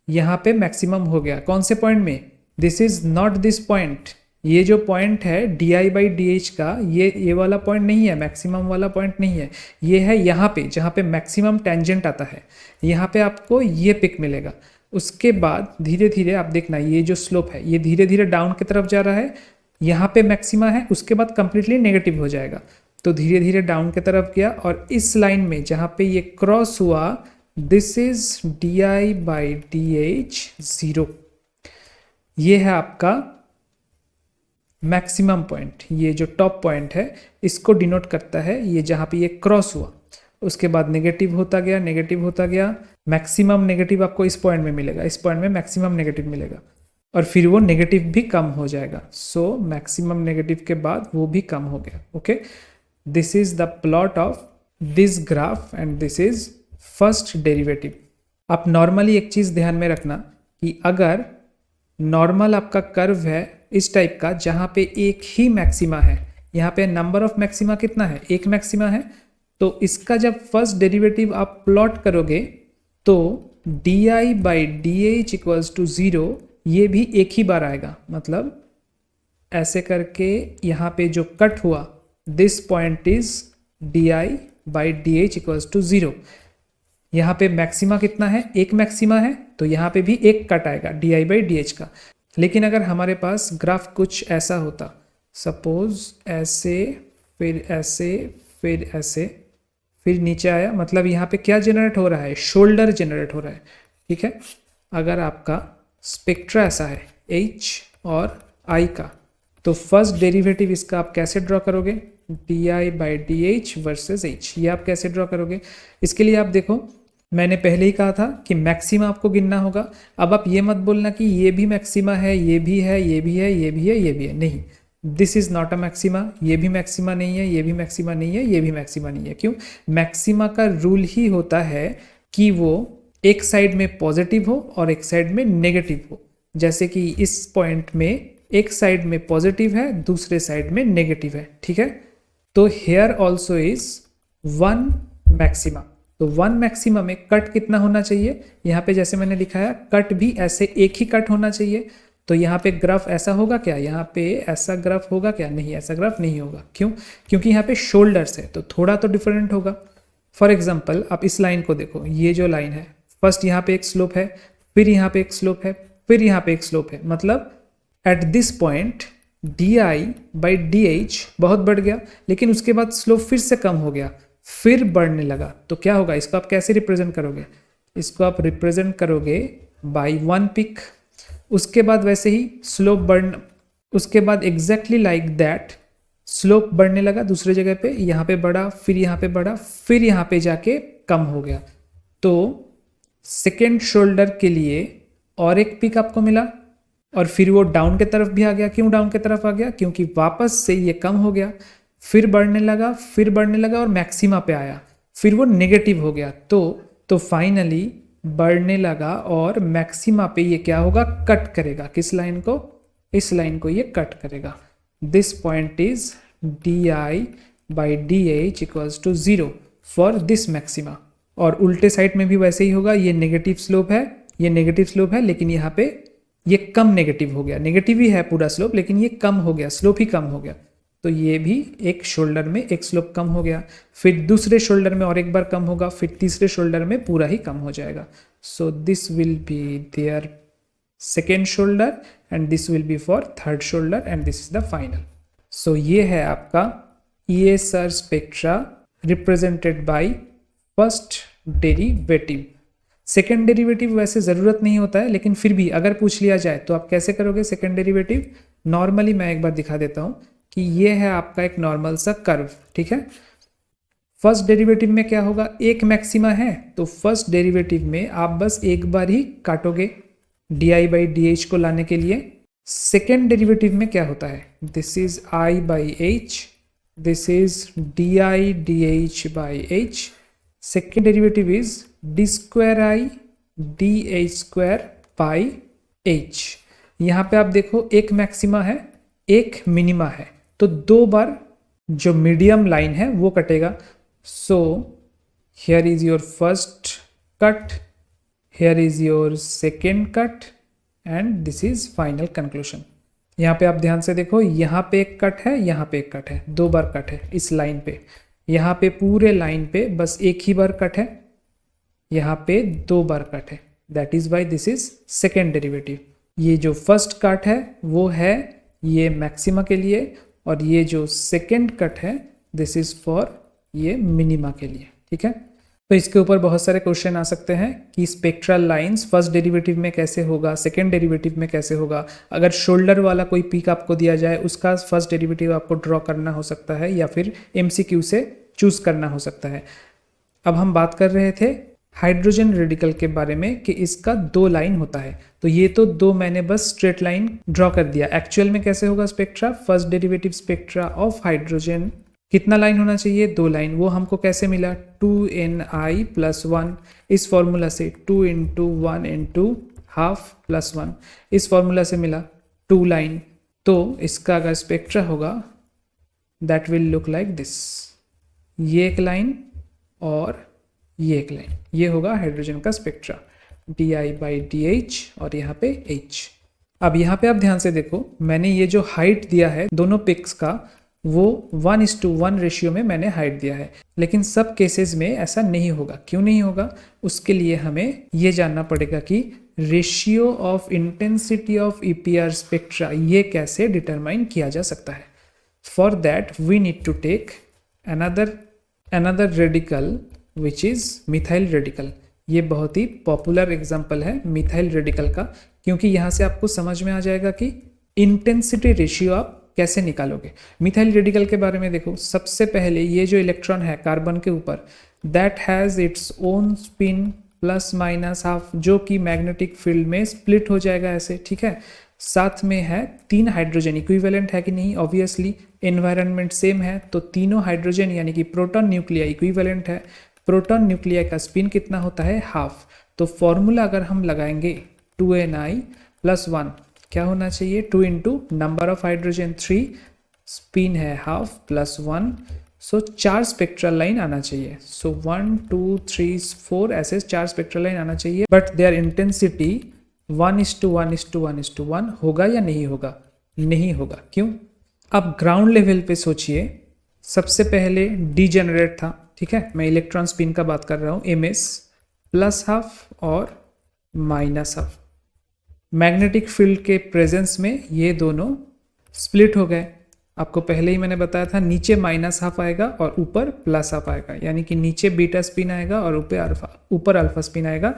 S1: यहाँ पे मैक्सिमम हो गया। कौन से पॉइंट में, this is not this point, ये जो पॉइंट है di/dh का, ये वाला पॉइंट नहीं है, मैक्सिमम वाला पॉइंट नहीं है, ये है यहाँ पे जहाँ पे मैक्सिमम टेंजेंट आता है, यहाँ पे आपको ये पिक मिलेगा। उसके बाद धीरे धीरे आप देखना ये जो स्लोप है ये धीरे धीरे डाउन की तरफ जा रहा है, यहाँ पे मैक्सिमा है, उसके बाद कंप्लीटली नेगेटिव हो जाएगा। तो धीरे धीरे डाउन की तरफ गया और इस लाइन में जहाँ पे ये क्रॉस हुआ, दिस इज di/dh 0, ये है आपका मैक्सिमम पॉइंट। ये जो टॉप पॉइंट है इसको डिनोट करता है ये जहाँ पे ये क्रॉस हुआ। उसके बाद नेगेटिव होता गया, नेगेटिव होता गया, मैक्सिमम नेगेटिव आपको इस पॉइंट में मिलेगा, इस पॉइंट में मैक्सिमम नेगेटिव मिलेगा और फिर वो नेगेटिव भी कम हो जाएगा। सो मैक्सिमम नेगेटिव के बाद वो भी कम हो गया। Okay, this is the plot of this graph and this is first derivative. आप नॉर्मली एक चीज़ ध्यान में रखना कि अगर नॉर्मल आपका कर्व है इस टाइप का जहाँ पे एक ही मैक्सिमा है, यहाँ पे नंबर ऑफ मैक्सिमा कितना है, एक मैक्सिमा है, तो इसका जब फर्स्ट डेरिवेटिव आप प्लॉट करोगे तो di/dh इक्वल्स टू 0 ये भी एक ही बार आएगा। मतलब ऐसे करके यहाँ पे जो कट हुआ, this point is di/dh equals to 0। यहाँ पे मैक्सिमा कितना है, एक मैक्सिमा है, तो यहाँ पे भी एक कट आएगा di/dh का। लेकिन अगर हमारे पास ग्राफ कुछ ऐसा होता, सपोज ऐसे, फिर ऐसे, फिर ऐसे, फिर नीचे आया, मतलब यहाँ पे क्या जनरेट हो रहा है, शोल्डर जनरेट हो रहा है, ठीक है। अगर आपका स्पेक्ट्रा ऐसा है h और i का, तो फर्स्ट डेरिवेटिव इसका आप कैसे ड्रॉ करोगे, di/dh वर्सेस h, ये आप कैसे ड्रॉ करोगे। इसके लिए आप देखो, मैंने पहले ही कहा था कि मैक्सिमा आपको गिनना होगा। अब आप ये मत बोलना कि ये भी मैक्सिमा है, ये भी है, ये भी है, ये भी है, ये भी है, नहीं, this is not a maxima, ये भी मैक्सिमा नहीं है, ये भी मैक्सिमा नहीं है, ये भी मैक्सिमा नहीं है। क्यों, मैक्सिमा का रूल ही होता है कि वो एक साइड में पॉजिटिव हो और एक साइड में नेगेटिव हो। जैसे कि इस पॉइंट में एक साइड में पॉजिटिव है, दूसरे साइड में नेगेटिव है, ठीक है। तो here also is one maxima. तो वन मैक्सिमा में कट कितना होना चाहिए, यहाँ पे जैसे मैंने दिखाया कट भी ऐसे एक ही कट होना चाहिए। तो यहाँ पे ग्राफ ऐसा होगा क्या, यहाँ पे ऐसा ग्राफ होगा क्या, नहीं, ऐसा ग्राफ नहीं होगा। क्यों, क्योंकि यहाँ पे शोल्डर्स है तो थोड़ा तो डिफरेंट होगा। फॉर एग्जाम्पल आप इस लाइन को देखो, ये जो लाइन है, फर्स्ट यहाँ पे एक स्लोप है, फिर यहाँ पे एक स्लोप है, फिर यहाँ पे एक स्लोप है, मतलब एट दिस पॉइंट di/dh बहुत बढ़ गया, लेकिन उसके बाद स्लोप फिर से कम हो गया, फिर बढ़ने लगा। तो क्या होगा, इसको आप कैसे रिप्रेजेंट करोगे, इसको आप रिप्रेजेंट करोगे बाय वन पिक। उसके बाद वैसे ही स्लोप बढ़, उसके बाद एग्जैक्टली लाइक दैट स्लोप बढ़ने लगा दूसरे जगह पे, यहाँ पे बढ़ा, फिर यहाँ पे बढ़ा, फिर यहाँ पे जाके कम हो गया। तो सेकेंड शोल्डर के लिए और एक पिक आपको मिला और फिर वो डाउन की तरफ भी आ गया। क्यों डाउन की तरफ आ गया, क्योंकि वापस से ये कम हो गया, फिर बढ़ने लगा, फिर बढ़ने लगा और मैक्सिमा पे आया, फिर वो नेगेटिव हो गया। तो फाइनली बढ़ने लगा और मैक्सिमा पे ये क्या होगा, कट करेगा। किस लाइन को, इस लाइन को ये कट करेगा। This point is di/dh equals to 0 for this maxima. और उल्टे साइड में भी वैसे ही होगा, ये नेगेटिव स्लोप है, ये नेगेटिव स्लोप है, लेकिन यहाँ पे ये कम नेगेटिव हो गया, नेगेटिव ही है पूरा स्लोप लेकिन ये कम हो गया, स्लोप ही कम हो गया। तो ये भी एक शोल्डर में एक स्लोप कम हो गया, फिर दूसरे शोल्डर में और एक बार कम होगा, फिर तीसरे शोल्डर में पूरा ही कम हो जाएगा। So this will be there second shoulder and this will be for third shoulder and this is the final. So ये है आपका ESR spectra represented by first derivative. Second derivative वैसे ज़रूरत नहीं होता है, लेकिन फिर भी अगर पूछ लिया जाए तो आप कैसे करोगे सेकेंड डेरिवेटिव। नॉर्मली मैं एक बार दिखा देता हूँ कि ये है आपका एक नॉर्मल सा कर्व, ठीक है। फर्स्ट डेरिवेटिव में क्या होगा, एक मैक्सिमा है तो फर्स्ट डेरिवेटिव में आप बस एक बार ही काटोगे डी बाई डी एच को लाने के लिए। सेकेंड डेरिवेटिव में क्या होता है, this is I by H, this is D I D H by H. Second derivative is D square I D H square by H. यहाँ पे आप देखो एक मैक्सिमा है एक मिनिमा है, तो दो बार जो मीडियम लाइन है वो कटेगा। So here is your first cut, here is your second cut and this is final conclusion. यहाँ पे आप ध्यान से देखो, यहाँ पे एक कट है, यहाँ पे एक कट है, दो बार कट है इस लाइन पे। यहाँ पे पूरे लाइन पे बस एक ही बार कट है, यहाँ पे दो बार कट है, that is why this is second derivative. ये जो फर्स्ट कट है वो है ये मैक्सिमा के लिए, और ये जो सेकेंड कट है दिस इज फॉर ये मिनिमा के लिए। ठीक है, तो इसके ऊपर बहुत सारे क्वेश्चन आ सकते हैं कि स्पेक्ट्रल लाइंस फर्स्ट डेरिवेटिव में कैसे होगा, सेकेंड डेरिवेटिव में कैसे होगा। अगर शोल्डर वाला कोई पीक आपको दिया जाए उसका फर्स्ट डेरिवेटिव आपको ड्रॉ करना हो सकता है, या फिर एमसीक्यू से चूज करना हो सकता है। अब हम बात कर रहे थे हाइड्रोजन रेडिकल के बारे में कि इसका दो लाइन होता है, तो ये तो दो मैंने बस स्ट्रेट लाइन ड्रॉ कर दिया। एक्चुअल में कैसे होगा spectra, first derivative spectra of hydrogen कितना लाइन होना चाहिए, दो लाइन। वो हमको कैसे मिला, 2ni + 1, इस फॉर्मूला से 2 × 1 × हाफ + 1, इस फॉर्मूला से मिला 2 लाइन। तो इसका अगर स्पेक्ट्रा होगा that will look like this, ये एक लाइन और ये एक लाइन, ये होगा हाइड्रोजन का स्पेक्ट्रा di/dh और यहाँ पे h। अब यहाँ पे आप ध्यान से देखो, मैंने ये जो हाइट दिया है दोनों पिक्स का वो 1:1 रेशियो में मैंने हाइट दिया है, लेकिन सब केसेस में ऐसा नहीं होगा। क्यों नहीं होगा, उसके लिए हमें ये जानना पड़ेगा कि ratio of intensity of EPR spectra ये कैसे डिटरमाइन किया जा सकता है। For that we need to take another radical which is methyl radical. ये बहुत ही पॉपुलर एग्जाम्पल है मिथाइल रेडिकल का, क्योंकि यहाँ से आपको समझ में आ जाएगा कि इंटेंसिटी रेशियो आप कैसे निकालोगे। मिथाइल रेडिकल के बारे में देखो, सबसे पहले ये जो इलेक्ट्रॉन है कार्बन के ऊपर that has its own spin ±½ जो कि मैग्नेटिक फील्ड में स्प्लिट हो जाएगा ऐसे। ठीक है, साथ में है 3 हाइड्रोजन, इक्विवेलेंट है कि नहीं, ऑब्वियसली एनवायरनमेंट सेम है तो तीनों हाइड्रोजन यानी कि प्रोटॉन न्यूक्लिया इक्विवेलेंट है। प्रोटॉन न्यूक्लिया का स्पिन कितना होता है, हाफ। तो फॉर्मूला अगर हम लगाएंगे 2ni + 1 क्या होना चाहिए, 2 × नंबर ऑफ हाइड्रोजन 3, स्पिन है हाफ +1, सो 4 स्पेक्ट्रल लाइन आना चाहिए। सो 1 2 3 4 ऐसे 4 स्पेक्ट्रल लाइन आना चाहिए, बट देयर इंटेंसिटी 1:1:1:1 होगा या नहीं होगा, नहीं होगा। क्यों, अब ग्राउंड लेवल पे सोचिए, सबसे पहले डी जनरेट था। ठीक है, मैं इलेक्ट्रॉन स्पिन का बात कर रहा हूँ, ms +½ और -½ मैग्नेटिक फील्ड के प्रेजेंस में ये दोनों स्प्लिट हो गए। आपको पहले ही मैंने बताया था नीचे -½ आएगा और ऊपर +½ आएगा, यानी कि नीचे बीटा स्पिन आएगा और ऊपर अल्फा स्पिन आएगा,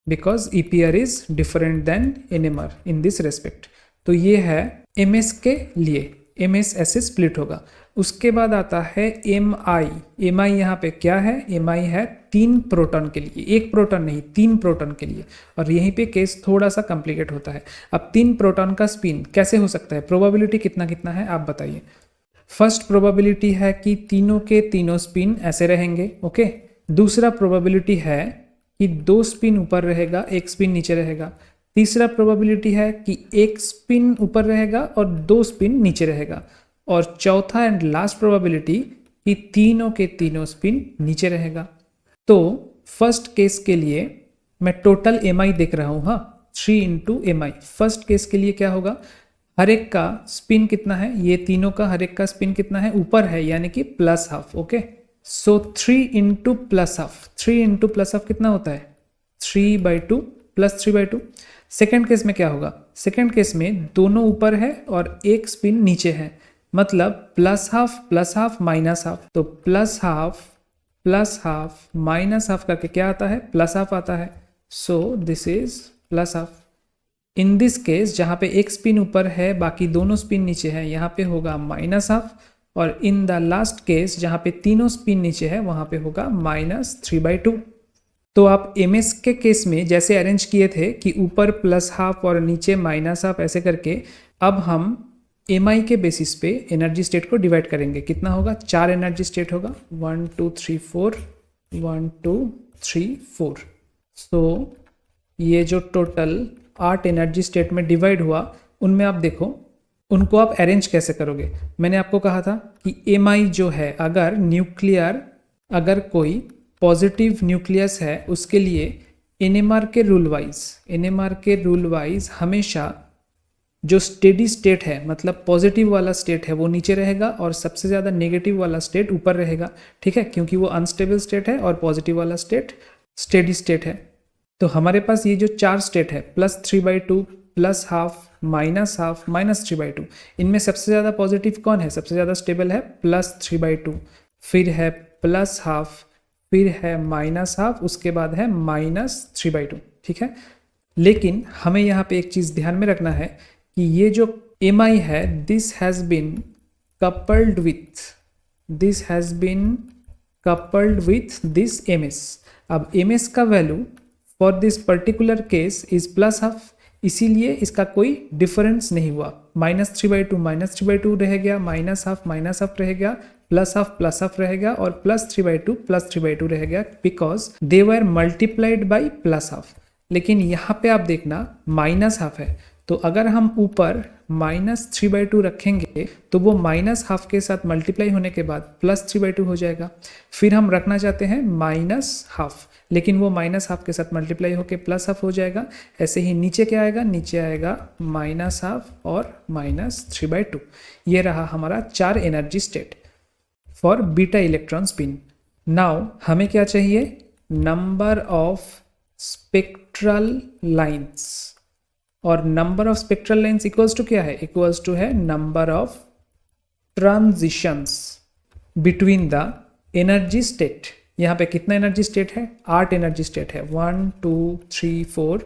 S1: because EPR is different than NMR in this respect. तो ये है ms के लिए, ms ऐसे स्प्लिट होगा। उसके बाद आता है mi यहाँ पे क्या है, mi है 3 प्रोटॉन के लिए, एक प्रोटॉन नहीं 3 प्रोटॉन के लिए, और यहीं पे केस थोड़ा सा कॉम्प्लिकेट होता है। अब 3 प्रोटॉन का स्पिन कैसे हो सकता है, प्रोबेबिलिटी कितना कितना है आप बताइए। फर्स्ट प्रोबेबिलिटी है कि तीनों के तीनों स्पिन ऐसे रहेंगे, ओके। दूसरा प्रोबेबिलिटी है कि 2 स्पिन ऊपर रहेगा, एक स्पिन नीचे रहेगा। तीसरा प्रोबेबिलिटी है कि एक स्पिन ऊपर रहेगा और 2 स्पिन नीचे रहेगा। और चौथा एंड लास्ट प्रोबेबिलिटी कि तीनों के तीनों स्पिन नीचे रहेगा। तो फर्स्ट केस के लिए मैं टोटल mi देख रहा हूँ, हाँ 3 × mi। फर्स्ट केस के लिए क्या होगा, हर एक का स्पिन कितना है, ये तीनों का हर एक का स्पिन कितना है, ऊपर है, यानी कि +½ ओके। सो 3 × +½ 3 × +½ कितना होता है, 3/2 +3/2। सेकेंड केस में क्या होगा, सेकेंड केस में दोनों ऊपर है और एक स्पिन नीचे है, मतलब +½ +½ -½ तो +½ +½ करके क्या आता है, +½ आता है। सो this is +½ in this case जहाँ पे एक स्पिन ऊपर है बाकी दोनों स्पिन नीचे है, यहाँ पे होगा -½ और इन द लास्ट केस जहाँ पे तीनों स्पिन नीचे है वहाँ पे होगा -3/2। तो आप एमएस के केस में जैसे अरेंज किए थे कि ऊपर +½ और नीचे -½ ऐसे करके, अब हम एमआई के बेसिस पे एनर्जी स्टेट को डिवाइड करेंगे। कितना होगा? 4 एनर्जी स्टेट होगा, 1 2 3 4, 1 2 3 4। सो ये जो टोटल 8 एनर्जी स्टेट में डिवाइड हुआ, उनमें आप देखो उनको आप अरेंज कैसे करोगे। मैंने आपको कहा था कि एमआई जो है, अगर कोई पॉजिटिव न्यूक्लियस है उसके लिए एनएमआर के रूल वाइज हमेशा जो स्टेडी स्टेट है, मतलब पॉजिटिव वाला स्टेट है, वो नीचे रहेगा और सबसे ज़्यादा नेगेटिव वाला स्टेट ऊपर रहेगा। ठीक है, क्योंकि वो अनस्टेबल स्टेट है और पॉजिटिव वाला स्टेट स्टेडी स्टेट है। तो हमारे पास ये जो 4 स्टेट है, +3/2, +½ -½ -3/2, इनमें सबसे ज़्यादा पॉजिटिव कौन है? सबसे ज़्यादा स्टेबल है +3/2, फिर है +½ फिर है -½ उसके बाद है -3/2। ठीक है, लेकिन हमें यहाँ पे एक चीज़ ध्यान में रखना है कि ये जो एमआई है, this has been coupled with this MS. अब एमएस का value for this particular case is +½ इसीलिए इसका कोई डिफरेंस नहीं हुआ। -3/2 रह गया, -½ रह गया, +½ रह गया और +3/2 रह गया, because they were multiplied by +½ लेकिन यहाँ पे आप देखना -½ है, तो अगर हम ऊपर -3/2 रखेंगे तो वो -½ के साथ मल्टीप्लाई होने के बाद +3/2 हो जाएगा। फिर हम रखना चाहते हैं -½ लेकिन वो -½ के साथ मल्टीप्लाई होकर +½ हो जाएगा। ऐसे ही नीचे क्या आएगा? नीचे आएगा -½ और -3/2। ये रहा हमारा 4 energy state for beta electron spin. Now हमें क्या चाहिए? नंबर ऑफ स्पेक्ट्रल लाइन्स, और number of spectral lines equals to क्या है? इक्वल्स टू है number of transitions between the energy state. यहाँ पे कितना एनर्जी स्टेट है? 8 एनर्जी स्टेट है, 1 2 3 4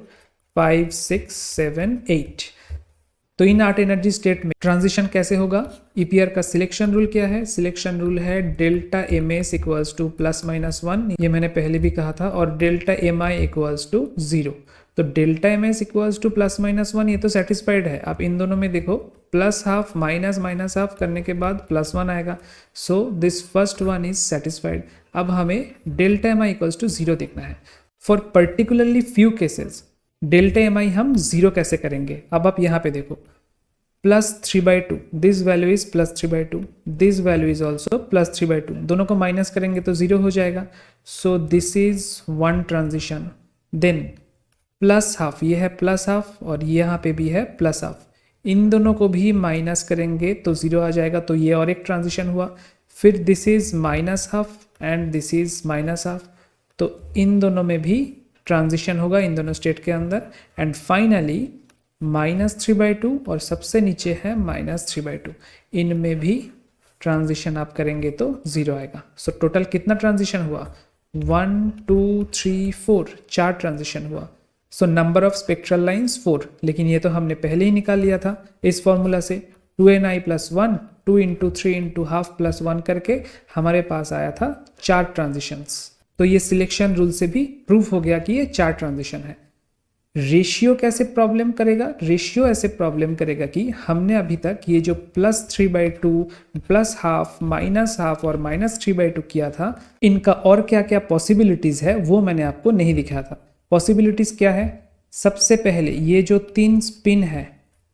S1: 5 6 7 8। तो इन 8 एनर्जी स्टेट में ट्रांजिशन कैसे होगा? ईपीआर का सिलेक्शन रूल क्या है? सिलेक्शन रूल है delta M S equals to +-1, ये मैंने पहले भी कहा था, और delta M I equals to 0। तो delta M S equals to +-1 ये तो सेटिस्फाइड है। आप इन दोनों में देखो, +½ -½ करने के बाद +1 आएगा, so this first one is satisfied. अब हमें delta M I equals to 0 देखना है। For particularly few cases delta M I हम 0 कैसे करेंगे? अब आप यहाँ पे देखो, +3/2, this value is +3/2, this value is also +3/2, दोनों को माइनस करेंगे तो 0 हो जाएगा। So this is 1 transition. Then +½ ये है +½ और यहाँ पे भी है +½ इन दोनों को भी माइनस करेंगे तो 0 आ जाएगा, तो ये और एक ट्रांजिशन हुआ। फिर this is -½ and this is -½ तो इन दोनों में भी ट्रांजिशन होगा, इन दोनों स्टेट के अंदर। एंड फाइनली -3/2 और सबसे नीचे है -3/2, इनमें भी ट्रांजिशन आप करेंगे तो 0 आएगा। सो टोटल कितना ट्रांजिशन हुआ? 1 2 3 4, 4 ट्रांजिशन हुआ। So number of spectral lines 4, लेकिन ये तो हमने पहले ही निकाल लिया था इस फॉर्मूला से। 2ni + 1, 2 × 3 × ½ + 1 करके हमारे पास आया था 4 ट्रांजिशंस। तो ये सिलेक्शन रूल से भी प्रूफ हो गया कि ये 4 ट्रांजिशन है। रेशियो कैसे प्रॉब्लम करेगा? रेशियो ऐसे प्रॉब्लम करेगा कि हमने अभी तक ये जो +3/2, +½ -½ और -3/2 किया था, इनका और क्या क्या पॉसिबिलिटीज़ है वो मैंने आपको नहीं दिखाया था। पॉसिबिलिटीज़ क्या है? सबसे पहले ये जो 3 स्पिन है,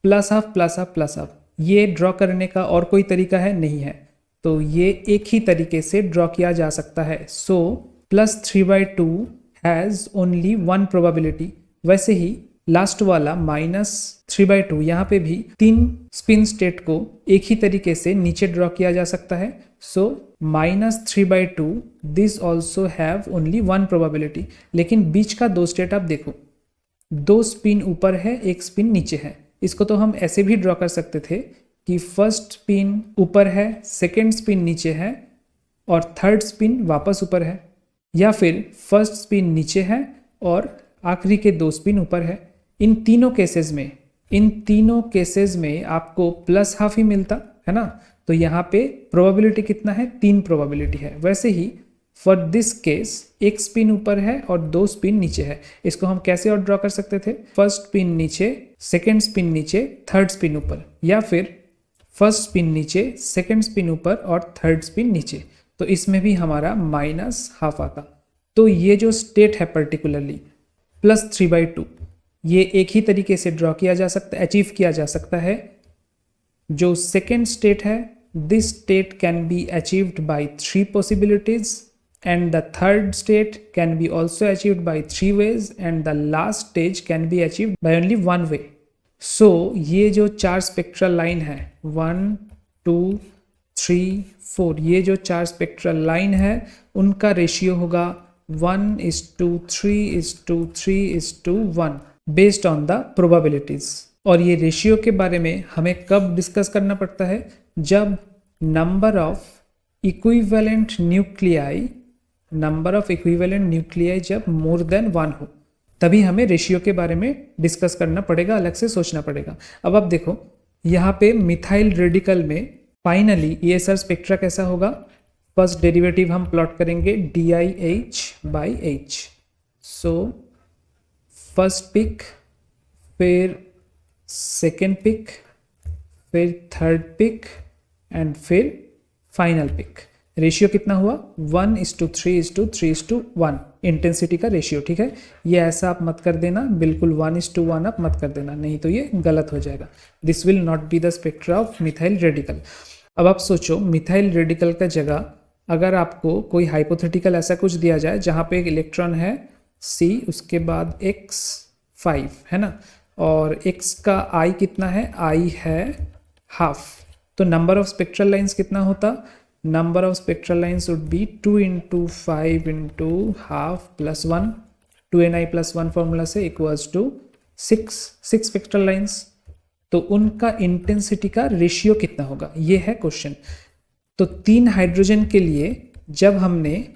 S1: +½ +½ +½ ये ड्रॉ करने का और कोई तरीका है? नहीं है, तो ये एक ही तरीके से ड्रॉ किया जा सकता है। सो +3/2 हैज़ ओनली 1 प्रोबेबिलिटी। वैसे ही लास्ट वाला -3/2, यहाँ पे भी 3 स्पिन स्टेट को एक ही तरीके से नीचे ड्रॉ किया जा सकता है। सो -3/2 this also have only 1 probability. लेकिन बीच का 2 स्टेट आप देखो, 2 स्पिन ऊपर है, 1 स्पिन नीचे है। इसको तो हम ऐसे भी ड्रॉ कर सकते थे कि फर्स्ट स्पिन ऊपर है, सेकेंड स्पिन नीचे है और थर्ड स्पिन वापस ऊपर है, या फिर फर्स्ट स्पिन नीचे है और आखिरी के 2 स्पिन ऊपर है। इन तीनों केसेस में इन तीनों केसेस में आपको प्लस हाफ ही मिलता है ना, तो यहाँ पे प्रोबेबिलिटी कितना है, 3 प्रोबेबिलिटी है। वैसे ही फॉर दिस केस एक स्पिन ऊपर है और 2 स्पिन नीचे है। इसको हम कैसे और ड्रॉ कर सकते थे, फर्स्ट स्पिन नीचे, सेकेंड स्पिन नीचे, थर्ड स्पिन ऊपर, या फिर फर्स्ट स्पिन नीचे, सेकेंड स्पिन ऊपर और थर्ड स्पिन नीचे। तो इसमें भी हमारा माइनस हाफ आता। तो ये जो स्टेट है पर्टिकुलरली +3/2, ये एक ही तरीके से ड्रॉ किया जा सकता है, अचीव किया जा सकता है। जो सेकेंड स्टेट है, this state can be achieved by 3 possibilities, and the third state can be also achieved by 3 ways, and the last stage can be achieved by only 1 way. So ये जो 4 spectral line है 1 2 3 4, ये जो 4 spectral line है उनका ratio होगा 1:3:3:1 based on the probabilities. और ये रेशियो के बारे में हमें कब डिस्कस करना पड़ता है, जब नंबर ऑफ इक्विवेलेंट न्यूक्लियाई जब मोर देन 1 हो, तभी हमें रेशियो के बारे में डिस्कस करना पड़ेगा, अलग से सोचना पड़ेगा। अब आप देखो यहाँ पे मिथाइल रेडिकल में फाइनली ESR स्पेक्ट्रा कैसा होगा, फर्स्ट डेरिवेटिव हम प्लॉट करेंगे DIH/H। सो फर्स्ट पिक, फिर सेकेंड पिक, फिर थर्ड पिक एंड फिर फाइनल पिक। रेशियो कितना हुआ 1:3:3:1 इंटेंसिटी का रेशियो, ठीक है। ये ऐसा आप मत कर देना, बिल्कुल 1:1 आप मत कर देना, नहीं तो ये गलत हो जाएगा। This will not be the spectra of methyl radical. अब आप सोचो मिथाइल रेडिकल का जगह अगर आपको कोई हाइपोथेटिकल ऐसा कुछ दिया जाए जहाँ पे एक इलेक्ट्रॉन है C, उसके बाद X5 है ना, और X का I कितना है, I है हाफ, तो नंबर ऑफ स्पेक्ट्रल लाइन्स कितना होता, number of spectral lines would be 2 × 5 × half plus 1, 2ni plus 1 formula से equals to 6 स्पेक्ट्रल लाइन्स। तो उनका इंटेंसिटी का रेशियो कितना होगा, ये है क्वेश्चन। तो 3 हाइड्रोजन के लिए जब हमने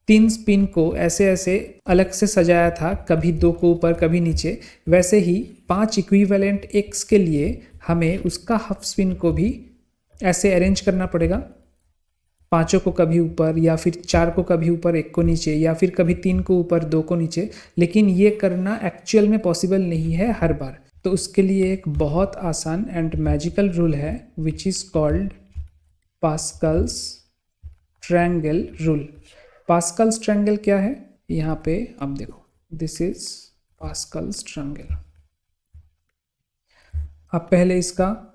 S1: 3 स्पिन को ऐसे ऐसे अलग से सजाया था, कभी 2 को ऊपर कभी नीचे, वैसे ही 5 इक्विवेलेंट X के लिए हमें उसका हाफ स्पिन को भी ऐसे अरेंज करना पड़ेगा, 5 को कभी ऊपर, या फिर 4 को कभी ऊपर 1 को नीचे, या फिर कभी 3 को ऊपर 2 को नीचे। लेकिन ये करना एक्चुअल में पॉसिबल नहीं है हर बार। तो उसके लिए एक बहुत आसान एंड मैजिकल रूल है which is called Pascal's triangle rule. Pascal's triangle क्या है, यहाँ पे आप देखो, दिस इज पास्कल्स ट्रायंगल। अब पहले इसका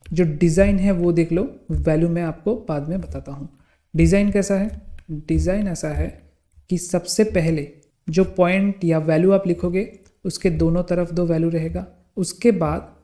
S1: जो डिज़ाइन है वो देख लो, वैल्यू मैं आपको बाद में बताता हूँ। डिज़ाइन कैसा है, डिज़ाइन ऐसा है कि सबसे पहले जो पॉइंट या वैल्यू आप लिखोगे उसके दोनों तरफ 2 वैल्यू रहेगा। उसके बाद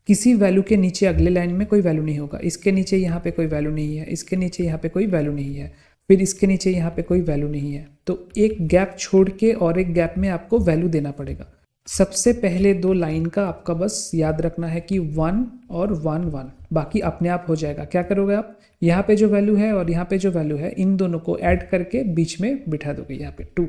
S1: किसी वैल्यू के नीचे अगले लाइन में कोई वैल्यू नहीं होगा, इसके नीचे यहाँ पे कोई वैल्यू नहीं है, इसके नीचे यहाँ पे कोई वैल्यू नहीं है, फिर इसके नीचे यहाँ पे कोई वैल्यू नहीं है। तो एक गैप छोड़ के और एक गैप में आपको वैल्यू देना पड़ेगा। सबसे पहले 2 लाइन का आपका बस याद रखना है कि 1 और 1 1, बाकी अपने आप हो जाएगा। क्या करोगे आप, यहाँ पे जो वैल्यू है और यहाँ पे जो वैल्यू है, इन दोनों को ऐड करके बीच में बिठा दोगे, यहाँ पे 2,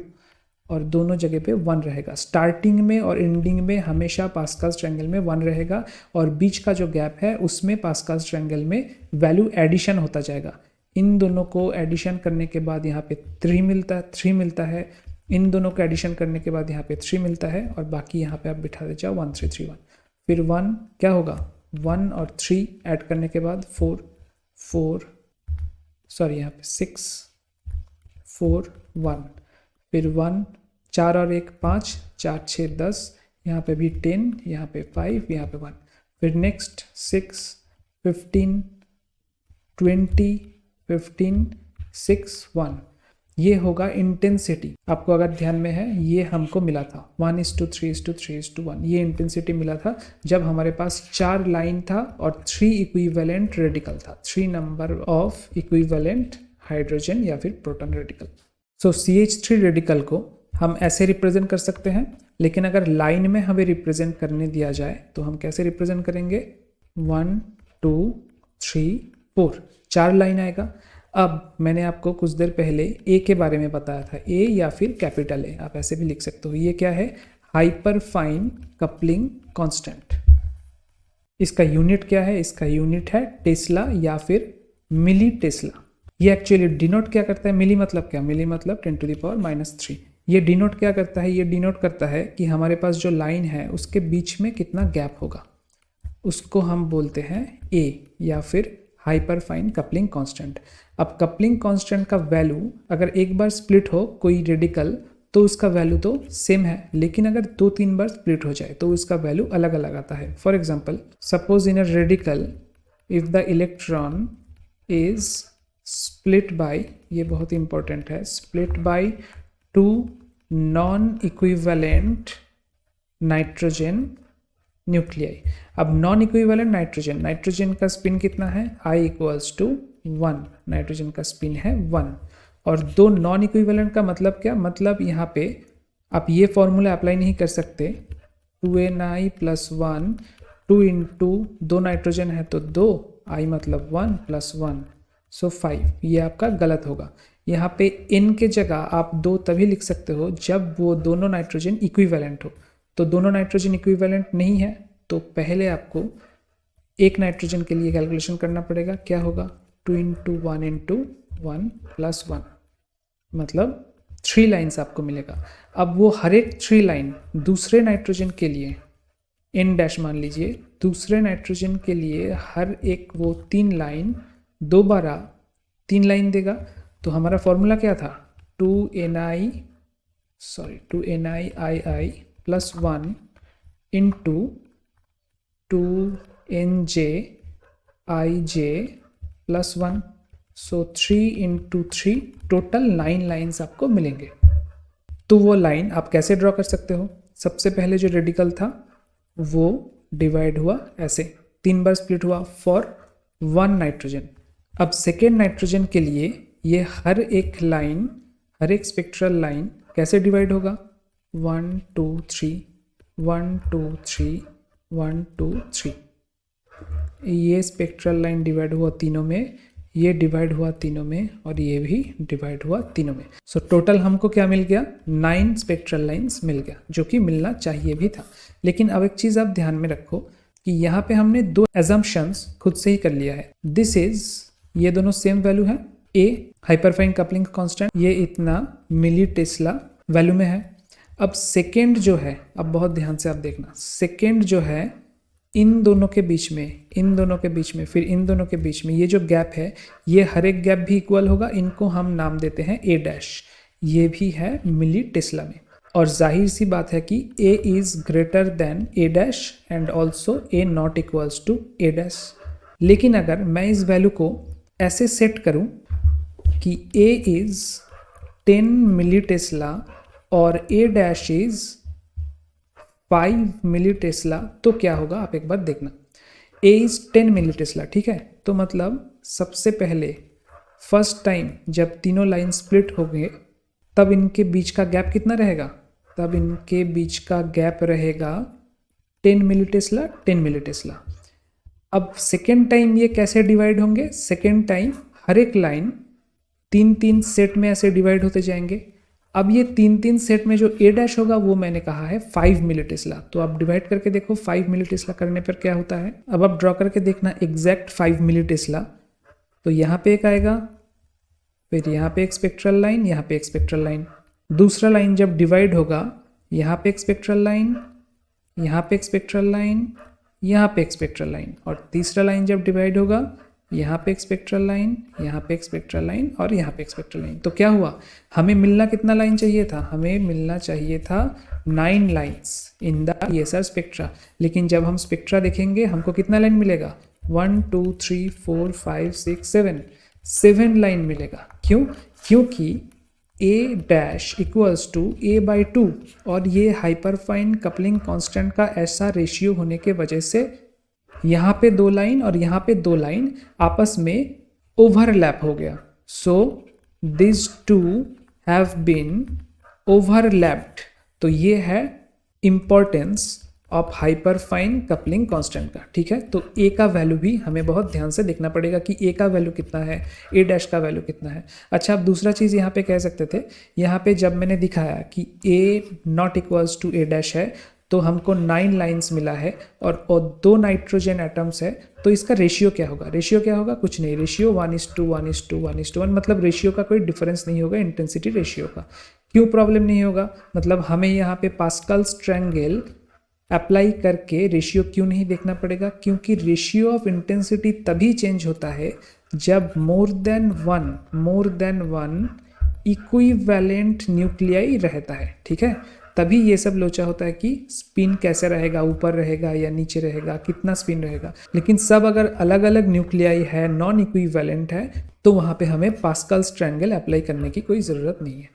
S1: और दोनों जगह पे 1 रहेगा। स्टार्टिंग में और एंडिंग में हमेशा पास्कल्स ट्रायंगल में 1 रहेगा, और बीच का जो गैप है उसमें पास्कल्स ट्रायंगल में वैल्यू एडिशन होता जाएगा। इन दोनों को एडिशन करने के बाद यहाँ पे 3 मिलता है, इन दोनों को एडिशन करने के बाद यहाँ पे 3 मिलता है, और बाकी यहाँ पे आप बिठा दे जाओ 1 3 3 1। फिर 1 क्या होगा, 1 और 3 ऐड करने के बाद यहाँ पे 6 4 1, फिर 1 4 और 1 5, 4 6 10, यहाँ पे भी 10, यहाँ पे 5, यहाँ पे 1, फिर नेक्स्ट 6 15 20 15 6 1। ये होगा इंटेंसिटी। आपको अगर ध्यान में है, ये हमको मिला था 1:3:3:1, ये इंटेंसिटी मिला था जब हमारे पास 4 लाइन था और 3 इक्विवेलेंट रेडिकल था, 3 नंबर ऑफ इक्विवेलेंट हाइड्रोजन या फिर प्रोटॉन रेडिकल। सो CH3 रेडिकल को हम ऐसे रिप्रेजेंट कर सकते हैं, लेकिन अगर लाइन में हमें रिप्रेजेंट करने दिया जाए तो हम कैसे रिप्रेजेंट करेंगे, 1 2 3 4, 4 लाइन आएगा। अब मैंने आपको कुछ देर पहले ए के बारे में बताया था, ए या फिर कैपिटल ए, आप ऐसे भी लिख सकते हो। ये क्या है, हाइपर फाइन कपलिंग कांस्टेंट। इसका यूनिट क्या है? इसका यूनिट है टेस्ला या फिर मिली टेस्ला। ये एक्चुअली डिनोट क्या करता है? मिली मतलब क्या? मिली मतलब 10⁻³ ये डिनोट क्या करता है? ये डिनोट करता है कि हमारे पास जो लाइन है उसके बीच में कितना गैप होगा, उसको हम बोलते हैं ए या फिर हाइपरफाइन कपलिंग कांस्टेंट। अब कपलिंग कांस्टेंट का वैल्यू अगर एक बार स्प्लिट हो कोई रेडिकल तो उसका वैल्यू तो सेम है, लेकिन अगर 2-3 बार स्प्लिट हो जाए तो उसका वैल्यू अलग अलग आता है। For example, suppose in a radical if the electron is split by, ये बहुत इंपॉर्टेंट है, split by 2 non equivalent nitrogen nuclei. अब नॉन इक्विवेलेंट नाइट्रोजन का स्पिन कितना है? I = 1, नाइट्रोजन का स्पिन है 1। और दो नॉन इक्विवेलेंट का मतलब क्या? मतलब यहाँ पे आप ये फॉर्मूला अप्लाई नहीं कर सकते, 2Na + 1, 2 × 2 नाइट्रोजन है तो 2, I मतलब 1 + 1 सो 5। ये आपका गलत होगा। यहाँ पे n के जगह आप 2 तभी लिख सकते हो जब वो दोनों नाइट्रोजन इक्विवेलेंट हो। तो दोनों नाइट्रोजन इक्विवेलेंट नहीं है तो पहले आपको एक नाइट्रोजन के लिए कैलकुलेशन करना पड़ेगा। क्या होगा? 2 × 1 × 1 + 1 मतलब 3 लाइन्स आपको मिलेगा। अब वो हर एक 3 लाइन दूसरे नाइट्रोजन के लिए n' मान लीजिए, दूसरे नाइट्रोजन के लिए हर एक वो 3 लाइन दोबारा 3 लाइन देगा। तो हमारा फॉर्मूला क्या था? 2NiIi + 1 × 2NjIj + 1 सो 3 × 3 टोटल 9 लाइन्स आपको मिलेंगे। तो वो लाइन आप कैसे ड्रॉ कर सकते हो? सबसे पहले जो रेडिकल था वो डिवाइड हुआ ऐसे, 3 बार स्प्लिट हुआ फॉर 1 नाइट्रोजन। अब सेकेंड नाइट्रोजन के लिए ये हर एक लाइन, हर एक स्पेक्ट्रल लाइन कैसे डिवाइड होगा? 1 2 3 1 2 3 1 2 3। ये स्पेक्ट्रल लाइन डिवाइड हुआ तीनों में, ये डिवाइड हुआ तीनों में और ये भी डिवाइड हुआ तीनों में। सो टोटल हमको क्या मिल गया? 9 स्पेक्ट्रल लाइंस मिल गया, जो कि मिलना चाहिए भी था। लेकिन अब एक चीज़ आप ध्यान में रखो कि यहाँ पे हमने 2 एजम्पशंस खुद से ही कर लिया है। दिस इज, ये दोनों सेम वैल्यू है। ए हाइपरफाइन कपलिंग कांस्टेंट, ये इतना मिली टेस्ला वैल्यू में है। अब सेकेंड जो है, अब बहुत ध्यान से आप देखना, सेकेंड जो है इन दोनों के बीच में, इन दोनों के बीच में, फिर इन दोनों के बीच में ये जो गैप है, ये हर एक गैप भी इक्वल होगा। इनको हम नाम देते हैं A'। ये भी है मिली टेस्ला में। और जाहिर सी बात है कि A is greater than A' and also A not equals to A'। लेकिन अगर मैं इस वैल्यू को ऐसे सेट करूं कि A इज 10 मिली टेस्ला और A' इज 5 मिली टेस्ला, तो क्या होगा आप एक बार देखना। A इज 10 मिली टेस्ला, ठीक है? तो मतलब सबसे पहले फर्स्ट टाइम जब तीनों लाइन स्प्लिट हो गए तब इनके बीच का गैप कितना रहेगा? तब इनके बीच का गैप रहेगा 10 मिली टेस्ला 10 मिली टेस्ला। अब सेकेंड टाइम ये कैसे डिवाइड होंगे? सेकेंड टाइम हर एक लाइन 3-3 सेट में ऐसे डिवाइड होते जाएंगे। अब ये 3-3 सेट में जो A' होगा वो मैंने कहा है 5 मिली टेस्ला। तो आप डिवाइड करके देखो 5 मिली टेस्ला करने पर क्या होता है। अब आप ड्रॉ करके देखना एग्जैक्ट 5 मिली टेस्ला। तो यहाँ पे एक आएगा, फिर यहाँ पे एक स्पेक्ट्रल लाइन, यहाँ पे एक स्पेक्ट्रल लाइन। दूसरा लाइन जब डिवाइड होगा, यहाँ पे एक स्पेक्ट्रल लाइन, यहाँ पे एक स्पेक्ट्रल लाइन, यहाँ पे एक स्पेक्ट्रल लाइन। और तीसरा लाइन जब डिवाइड होगा, यहाँ पे एक स्पेक्ट्रल लाइन, यहाँ पे एक स्पेक्ट्रल लाइन और यहाँ पे एक स्पेक्ट्रल लाइन। तो क्या हुआ? हमें मिलना कितना लाइन चाहिए था? हमें मिलना चाहिए था 9 lines in the ESR spectra. लेकिन जब हम स्पेक्ट्रा देखेंगे हमको कितना लाइन मिलेगा? 1 2 3 4 5 6 7 लाइन मिलेगा। क्यों? क्योंकि A' इक्वल्स टू A/2 और ये हाइपरफाइन कपलिंग कांस्टेंट का ऐसा रेशियो होने के वजह से यहाँ पे 2 लाइन और यहाँ पे 2 लाइन आपस में ओवरलैप हो गया। So this 2 have been overlapped. तो ये है importance of hyperfine coupling constant का, ठीक है? तो A का वैल्यू भी हमें बहुत ध्यान से देखना पड़ेगा कि A का वैल्यू कितना है, A' का वैल्यू कितना है। अच्छा, अब दूसरा चीज़ यहाँ पे कह सकते थे, यहाँ पे जब मैंने दिखाया कि A not equals to A' है तो हमको 9 लाइंस मिला है और 2 नाइट्रोजन एटम्स है, तो इसका रेशियो क्या होगा? रेशियो क्या होगा? कुछ नहीं, रेशियो 1:1:1:1, मतलब रेशियो का कोई डिफरेंस नहीं होगा इंटेंसिटी रेशियो का। क्यों प्रॉब्लम नहीं होगा? मतलब हमें यहाँ पे पास्कल्स ट्रायंगल अप्लाई करके रेशियो क्यों नहीं देखना पड़ेगा? क्योंकि रेशियो ऑफ इंटेंसिटी तभी चेंज होता है जब more than one equivalent nuclei रहता है, ठीक है? तभी ये सब लोचा होता है कि स्पिन कैसे रहेगा, ऊपर रहेगा या नीचे रहेगा, कितना स्पिन रहेगा। लेकिन सब अगर अलग अलग न्यूक्लियाई है, नॉन इक्विवेलेंट है, तो वहाँ पे हमें पास्कल्स ट्रायंगल अप्लाई करने की कोई ज़रूरत नहीं है।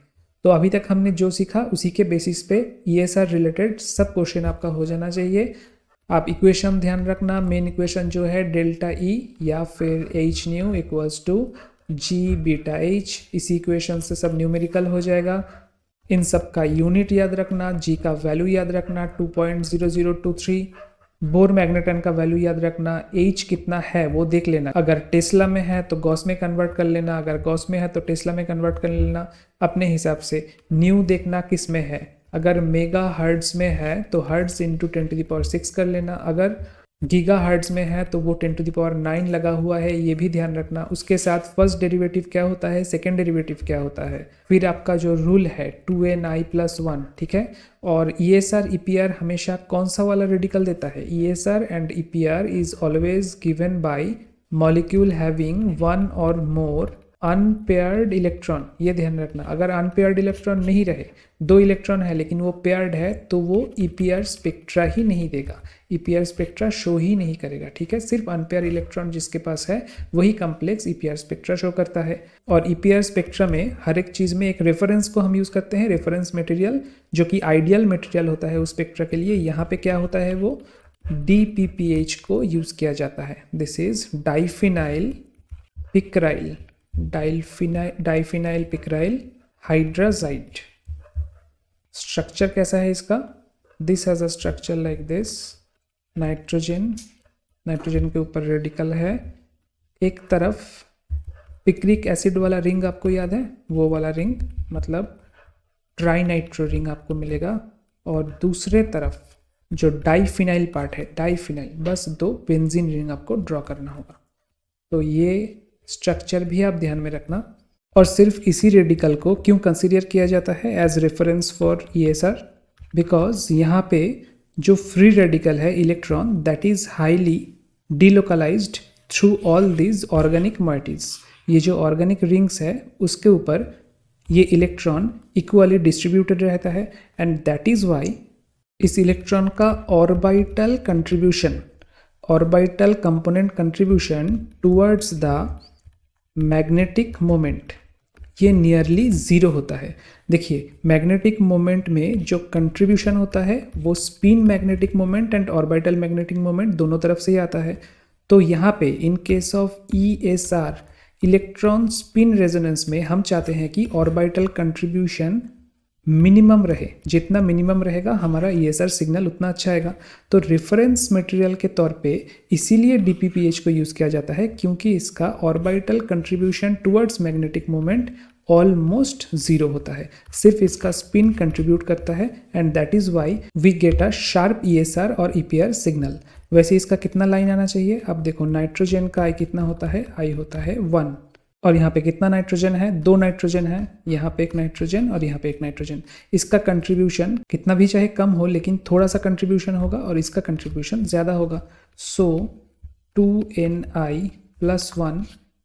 S1: तो अभी तक हमने जो सीखा उसी के बेसिस पे ESR रिलेटेड सब क्वेश्चन आपका हो जाना चाहिए। आप इक्वेशन ध्यान रखना, मेन इक्वेशन जो है डेल्टा E या फिर H nu equals to G beta H, इसी इक्वेशन से सब न्यूमेरिकल हो जाएगा। इन सब का यूनिट याद रखना, G का वैल्यू याद रखना 2.0023, बोर मैग्नेटन का वैल्यू याद रखना, H कितना है वो देख लेना, अगर टेस्ला में है तो गॉस में कन्वर्ट कर लेना, अगर गॉस में है तो टेस्ला में कन्वर्ट कर लेना अपने हिसाब से। न्यू देखना किस में है, अगर मेगा हर्ट्ज में है तो हर्ट्ज इंटू 10⁶ कर लेना, अगर गीगा हर्ट्ज में है तो वो 10⁹ लगा हुआ है, ये भी ध्यान रखना। उसके साथ फर्स्ट डेरिवेटिव क्या होता है, सेकेंड डेरिवेटिव क्या होता है, फिर आपका जो रूल है 2ni+1, ठीक है? और ESR EPR हमेशा कौन सा वाला रेडिकल देता है? ESR and EPR is always given by molecule having 1 और मोर अनपेयर्ड इलेक्ट्रॉन। ये ध्यान रखना, अगर अनपेयर्ड इलेक्ट्रॉन नहीं रहे, 2 इलेक्ट्रॉन है लेकिन वो पेयर्ड है, तो वो EPR स्पेक्ट्रा ही नहीं देगा, EPR स्पेक्ट्रा शो ही नहीं करेगा, ठीक है? सिर्फ अनपेयर इलेक्ट्रॉन जिसके पास है वही कम्प्लेक्स EPR स्पेक्ट्रा शो करता है। और EPR स्पेक्ट्रा में हर एक चीज़ में एक रेफरेंस को हम यूज़ करते हैं, रेफरेंस मटेरियल, जो कि आइडियल मटेरियल होता है उस स्पेक्ट्रा के लिए। यहाँ पे क्या होता है, वो DPPH को यूज़ किया जाता है। This is diphenyl picryl hydrazide. Structure कैसा है इसका? This has a structure like this. Nitrogen के ऊपर रेडिकल है, एक तरफ पिक्रिक एसिड वाला रिंग आपको याद है, वो वाला रिंग मतलब ट्राई नाइट्रो रिंग आपको मिलेगा, और दूसरे तरफ जो डाइफिनाइल पार्ट है, डाइफिनाइल, बस 2 बेंजीन रिंग आपको ड्रॉ करना होगा। तो ये स्ट्रक्चर भी आप ध्यान में रखना। और सिर्फ इसी रेडिकल को क्यों कंसीडर किया जाता है as reference for ESR? Because यहाँ पे जो फ्री रेडिकल है electron, that is highly delocalized through all these organic moieties. ये जो ऑर्गेनिक रिंग्स है उसके ऊपर ये इलेक्ट्रॉन इक्वली डिस्ट्रीब्यूटेड रहता है, एंड दैट इज वाई इस इलेक्ट्रॉन का orbital component contribution towards the magnetic moment ये नियरली ज़ीरो होता है। देखिए, मैग्नेटिक मोमेंट में जो कंट्रीब्यूशन होता है वो spin magnetic moment and orbital magnetic moment दोनों तरफ से ही आता है। तो यहाँ पे इन case of ESR electron spin resonance में हम चाहते हैं कि ऑर्बिटल कंट्रीब्यूशन मिनिमम रहे, जितना मिनिमम रहेगा हमारा ESR सिग्नल उतना अच्छा आएगा। तो रेफरेंस मटेरियल के तौर पे इसीलिए DPPH को यूज़ किया जाता है, क्योंकि इसका orbital contribution towards magnetic moment almost zero होता है, सिर्फ इसका स्पिन कंट्रीब्यूट करता है, and that is why we get a sharp ESR और EPR सिग्नल। वैसे इसका कितना लाइन आना चाहिए? अब देखो, नाइट्रोजन का I कितना होता है? I होता है 1, और यहाँ पे कितना नाइट्रोजन है? 2 नाइट्रोजन है, यहाँ पे एक नाइट्रोजन और यहाँ पे एक नाइट्रोजन। इसका कंट्रीब्यूशन कितना भी चाहे कम हो, लेकिन थोड़ा सा कंट्रीब्यूशन होगा और इसका कंट्रीब्यूशन ज़्यादा होगा। सो 2ni+1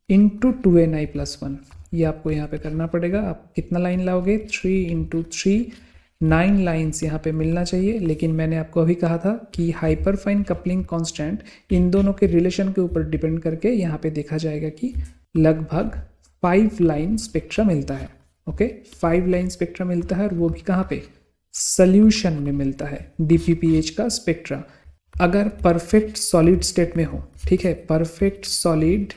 S1: इंटू 2ni+1 ये आपको यहाँ पे करना पड़ेगा। आप कितना लाइन लाओगे? 3 × 3, 9 लाइन्स यहाँ पे मिलना चाहिए। लेकिन मैंने आपको अभी कहा था कि हाइपरफाइन कपलिंग कांस्टेंट इन दोनों के रिलेशन के ऊपर डिपेंड करके यहाँ पे देखा जाएगा कि लगभग 5 लाइन स्पेक्ट्रा मिलता है। ओके, 5 लाइन स्पेक्ट्रा मिलता है, और वो भी कहाँ पे? सॉल्यूशन में मिलता है DPPH का स्पेक्ट्रा। अगर परफेक्ट सॉलिड स्टेट में हो, ठीक है, परफेक्ट सॉलिड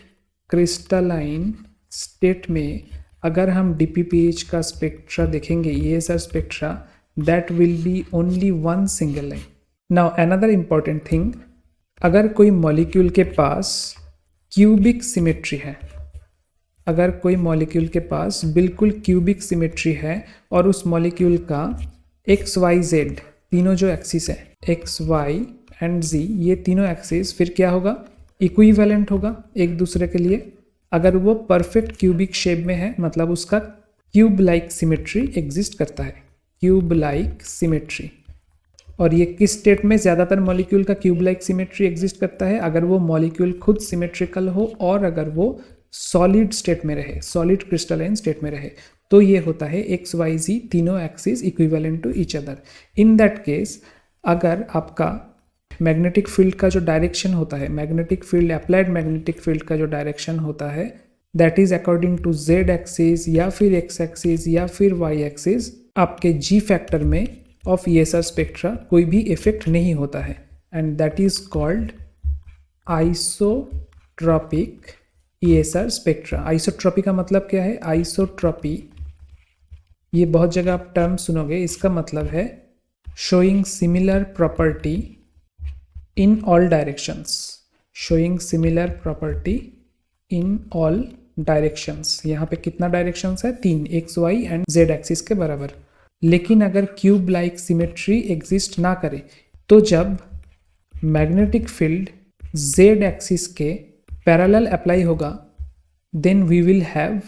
S1: क्रिस्टलाइन स्टेट में अगर हम DPPH का स्पेक्ट्रा देखेंगे, ESR spectra, that will be only 1 single line. Now another important thing, अगर कोई मॉलिक्यूल के पास क्यूबिक सिमेट्री है, अगर कोई मॉलिक्यूल के पास बिल्कुल क्यूबिक सिमेट्री है और उस मॉलिक्यूल का XYZ तीनों जो एक्सिस है एक्स वाई एंड जी, ये तीनों एक्सिस फिर क्या होगा, इक्विवेलेंट होगा एक दूसरे के लिए। अगर वो परफेक्ट क्यूबिक शेप में है मतलब उसका क्यूब लाइक सिमेट्री एग्जिस्ट करता है, क्यूब लाइक सिमेट्री। और ये किस स्टेट में ज़्यादातर मॉलिक्यूल का क्यूब लाइक सिमेट्री एग्जिस्ट करता है, अगर वो मॉलिक्यूल खुद सिमेट्रिकल हो और अगर वो सॉलिड स्टेट में रहे, सॉलिड क्रिस्टलाइन स्टेट में रहे, तो ये होता है एक्स वाई जी तीनों axis equivalent to each other. In that case अगर आपका मैग्नेटिक फील्ड का जो डायरेक्शन होता है, magnetic field applied magnetic field का जो डायरेक्शन होता है that is according to Z axis या फिर एक्स एक्सिस या फिर वाई एक्सिस, आपके जी फैक्टर में ऑफ ईएसआर स्पेक्ट्रा कोई भी इफेक्ट नहीं होता है, and that is called isotropic ESR spectra. Isotropy का मतलब क्या है, आइसोट्रॉपी ये बहुत जगह आप टर्म सुनोगे, इसका मतलब है showing similar property in all directions, showing similar property in all directions. यहाँ पे कितना डायरेक्शंस है, 3, X Y and Z axis के बराबर। लेकिन अगर क्यूब लाइक सिमेट्री एग्जिस्ट ना करे तो जब मैग्नेटिक फील्ड जेड एक्सिस के पैरेलल अप्लाई होगा then we will have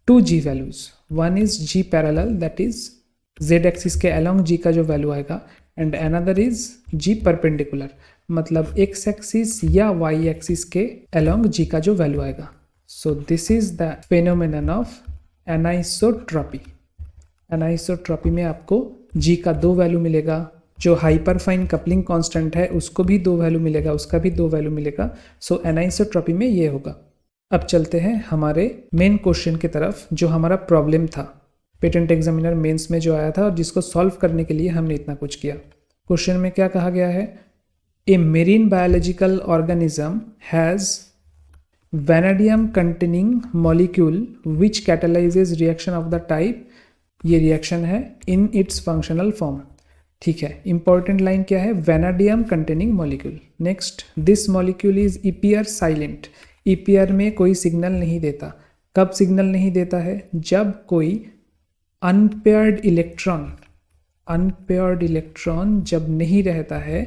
S1: 2 G values, one is G parallel that is Z axis के अलोंग जी का जो वैल्यू आएगा and another is G perpendicular, मतलब एक्स एक्सिस या वाई एक्सिस के along G का जो वैल्यू आएगा। So this is the phenomenon of anisotropy. Anisotropy में आपको जी का 2 वैल्यू मिलेगा, जो हाइपरफाइन कपलिंग कांस्टेंट है उसको भी 2 वैल्यू मिलेगा, उसका भी 2 वैल्यू मिलेगा। सो एनाइसोट्रॉपी में ये होगा। अब चलते हैं हमारे मेन क्वेश्चन की तरफ, जो हमारा प्रॉब्लम था पेटेंट एग्जामिनर मेंस में जो आया था और जिसको सॉल्व करने के लिए हमने इतना कुछ किया। क्वेश्चन में क्या कहा गया है, a marine biological organism has vanadium containing molecule which catalyzes reaction of the type, ये रिएक्शन है इन इट्स फंक्शनल फॉर्म। ठीक है, इंपॉर्टेंट लाइन क्या है, vanadium containing molecule. Next, this molecule is EPR silent, EPR में कोई signal नहीं देता। कब सिग्नल नहीं देता है, जब कोई अनपेयर्ड इलेक्ट्रॉन जब नहीं रहता है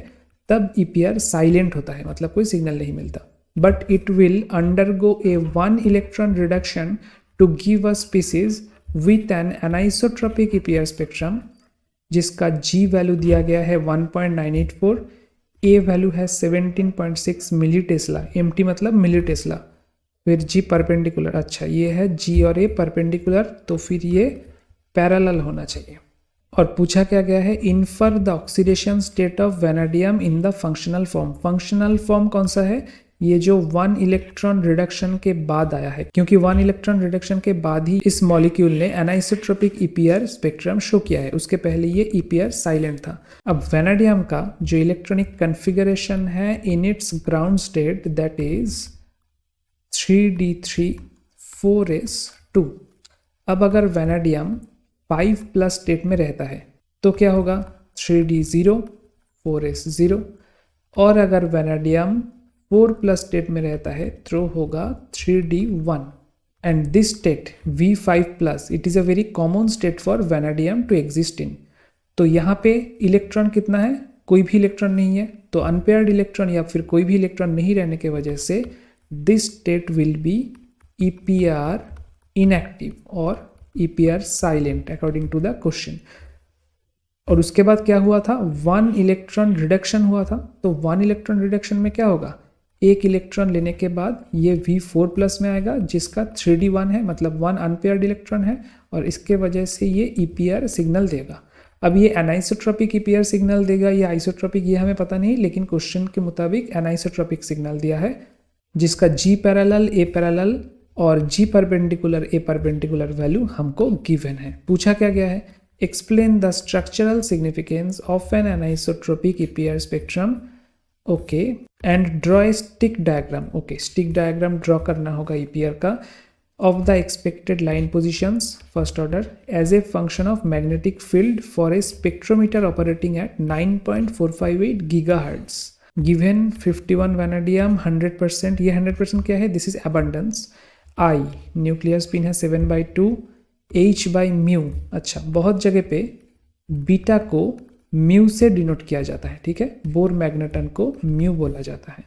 S1: तब ईपीआर साइलेंट होता है, मतलब कोई सिग्नल नहीं मिलता। But it will undergo a 1 electron reduction to give a species with an anisotropic EPR spectrum, जिसका जी वैल्यू दिया गया है 1.984, ए वैल्यू है 17.6 मिली टेस्ला, एमटी मतलब मिली टेस्ला, फिर जी परपेंडिकुलर, अच्छा ये है जी और ए परपेंडिकुलर, तो फिर ये पैरेलल होना चाहिए। और पूछा क्या गया है, infer the oxidation state of vanadium in the functional form. Functional form कौन सा है, ये जो 1 इलेक्ट्रॉन रिडक्शन के बाद आया है, क्योंकि 1 इलेक्ट्रॉन रिडक्शन के बाद ही इस मॉलिक्यूल ने एनाइसोट्रॉपिक ईपीआर स्पेक्ट्रम शो किया है, उसके पहले ये ईपीआर साइलेंट था। अब वेनेडियम का जो इलेक्ट्रॉनिक कन्फिगरेशन है in it's ground state that is 3d3 4s2। अब अगर वेनेडियम 5+ स्टेट में रहता है तो क्या होगा, 3d0 4s0, और अगर वेनेडियम 4+ स्टेट में रहता है तो होगा 3d1। And this state V5+, it is a very common state for vanadium to exist in. तो यहाँ पे इलेक्ट्रॉन कितना है, कोई भी इलेक्ट्रॉन नहीं है, तो अनपेयर्ड इलेक्ट्रॉन या फिर कोई भी इलेक्ट्रॉन नहीं रहने के वजह से this state will be EPR inactive और EPR silent according to the question. और उसके बाद क्या हुआ था, 1 इलेक्ट्रॉन रिडक्शन हुआ था, तो 1 इलेक्ट्रॉन रिडक्शन में क्या होगा, एक इलेक्ट्रॉन लेने के बाद ये V4+ में आएगा जिसका 3d1 है, मतलब 1 अनपेयर्ड इलेक्ट्रॉन है, और इसके वजह से ये EPR सिग्नल देगा। अब ये एनाइसोट्रॉपिक EPR सिग्नल देगा या आइसोट्रॉपिक ये हमें पता नहीं, लेकिन क्वेश्चन के मुताबिक एनाइसोट्रॉपिक सिग्नल दिया है, जिसका G पैरेलल A पैरेलल और G perpendicular A perpendicular value हमको गिवन है। पूछा क्या गया है, explain the structural significance of an anisotropic EPR spectrum, okay, and draw a stick diagram. Okay, stick diagram draw करना होगा EPR का, of the expected line positions first order as a function of magnetic field for a spectrometer operating at 9.458 GHz। Given 51 vanadium 100%, ये 100% क्या है, this is abundance. I nuclear spin है 7/2, H/μ। अच्छा, बहुत जगह पे बीटा को म्यू से डिनोट किया जाता है, ठीक है। बोर मैग्नेटन को म्यू बोला जाता है।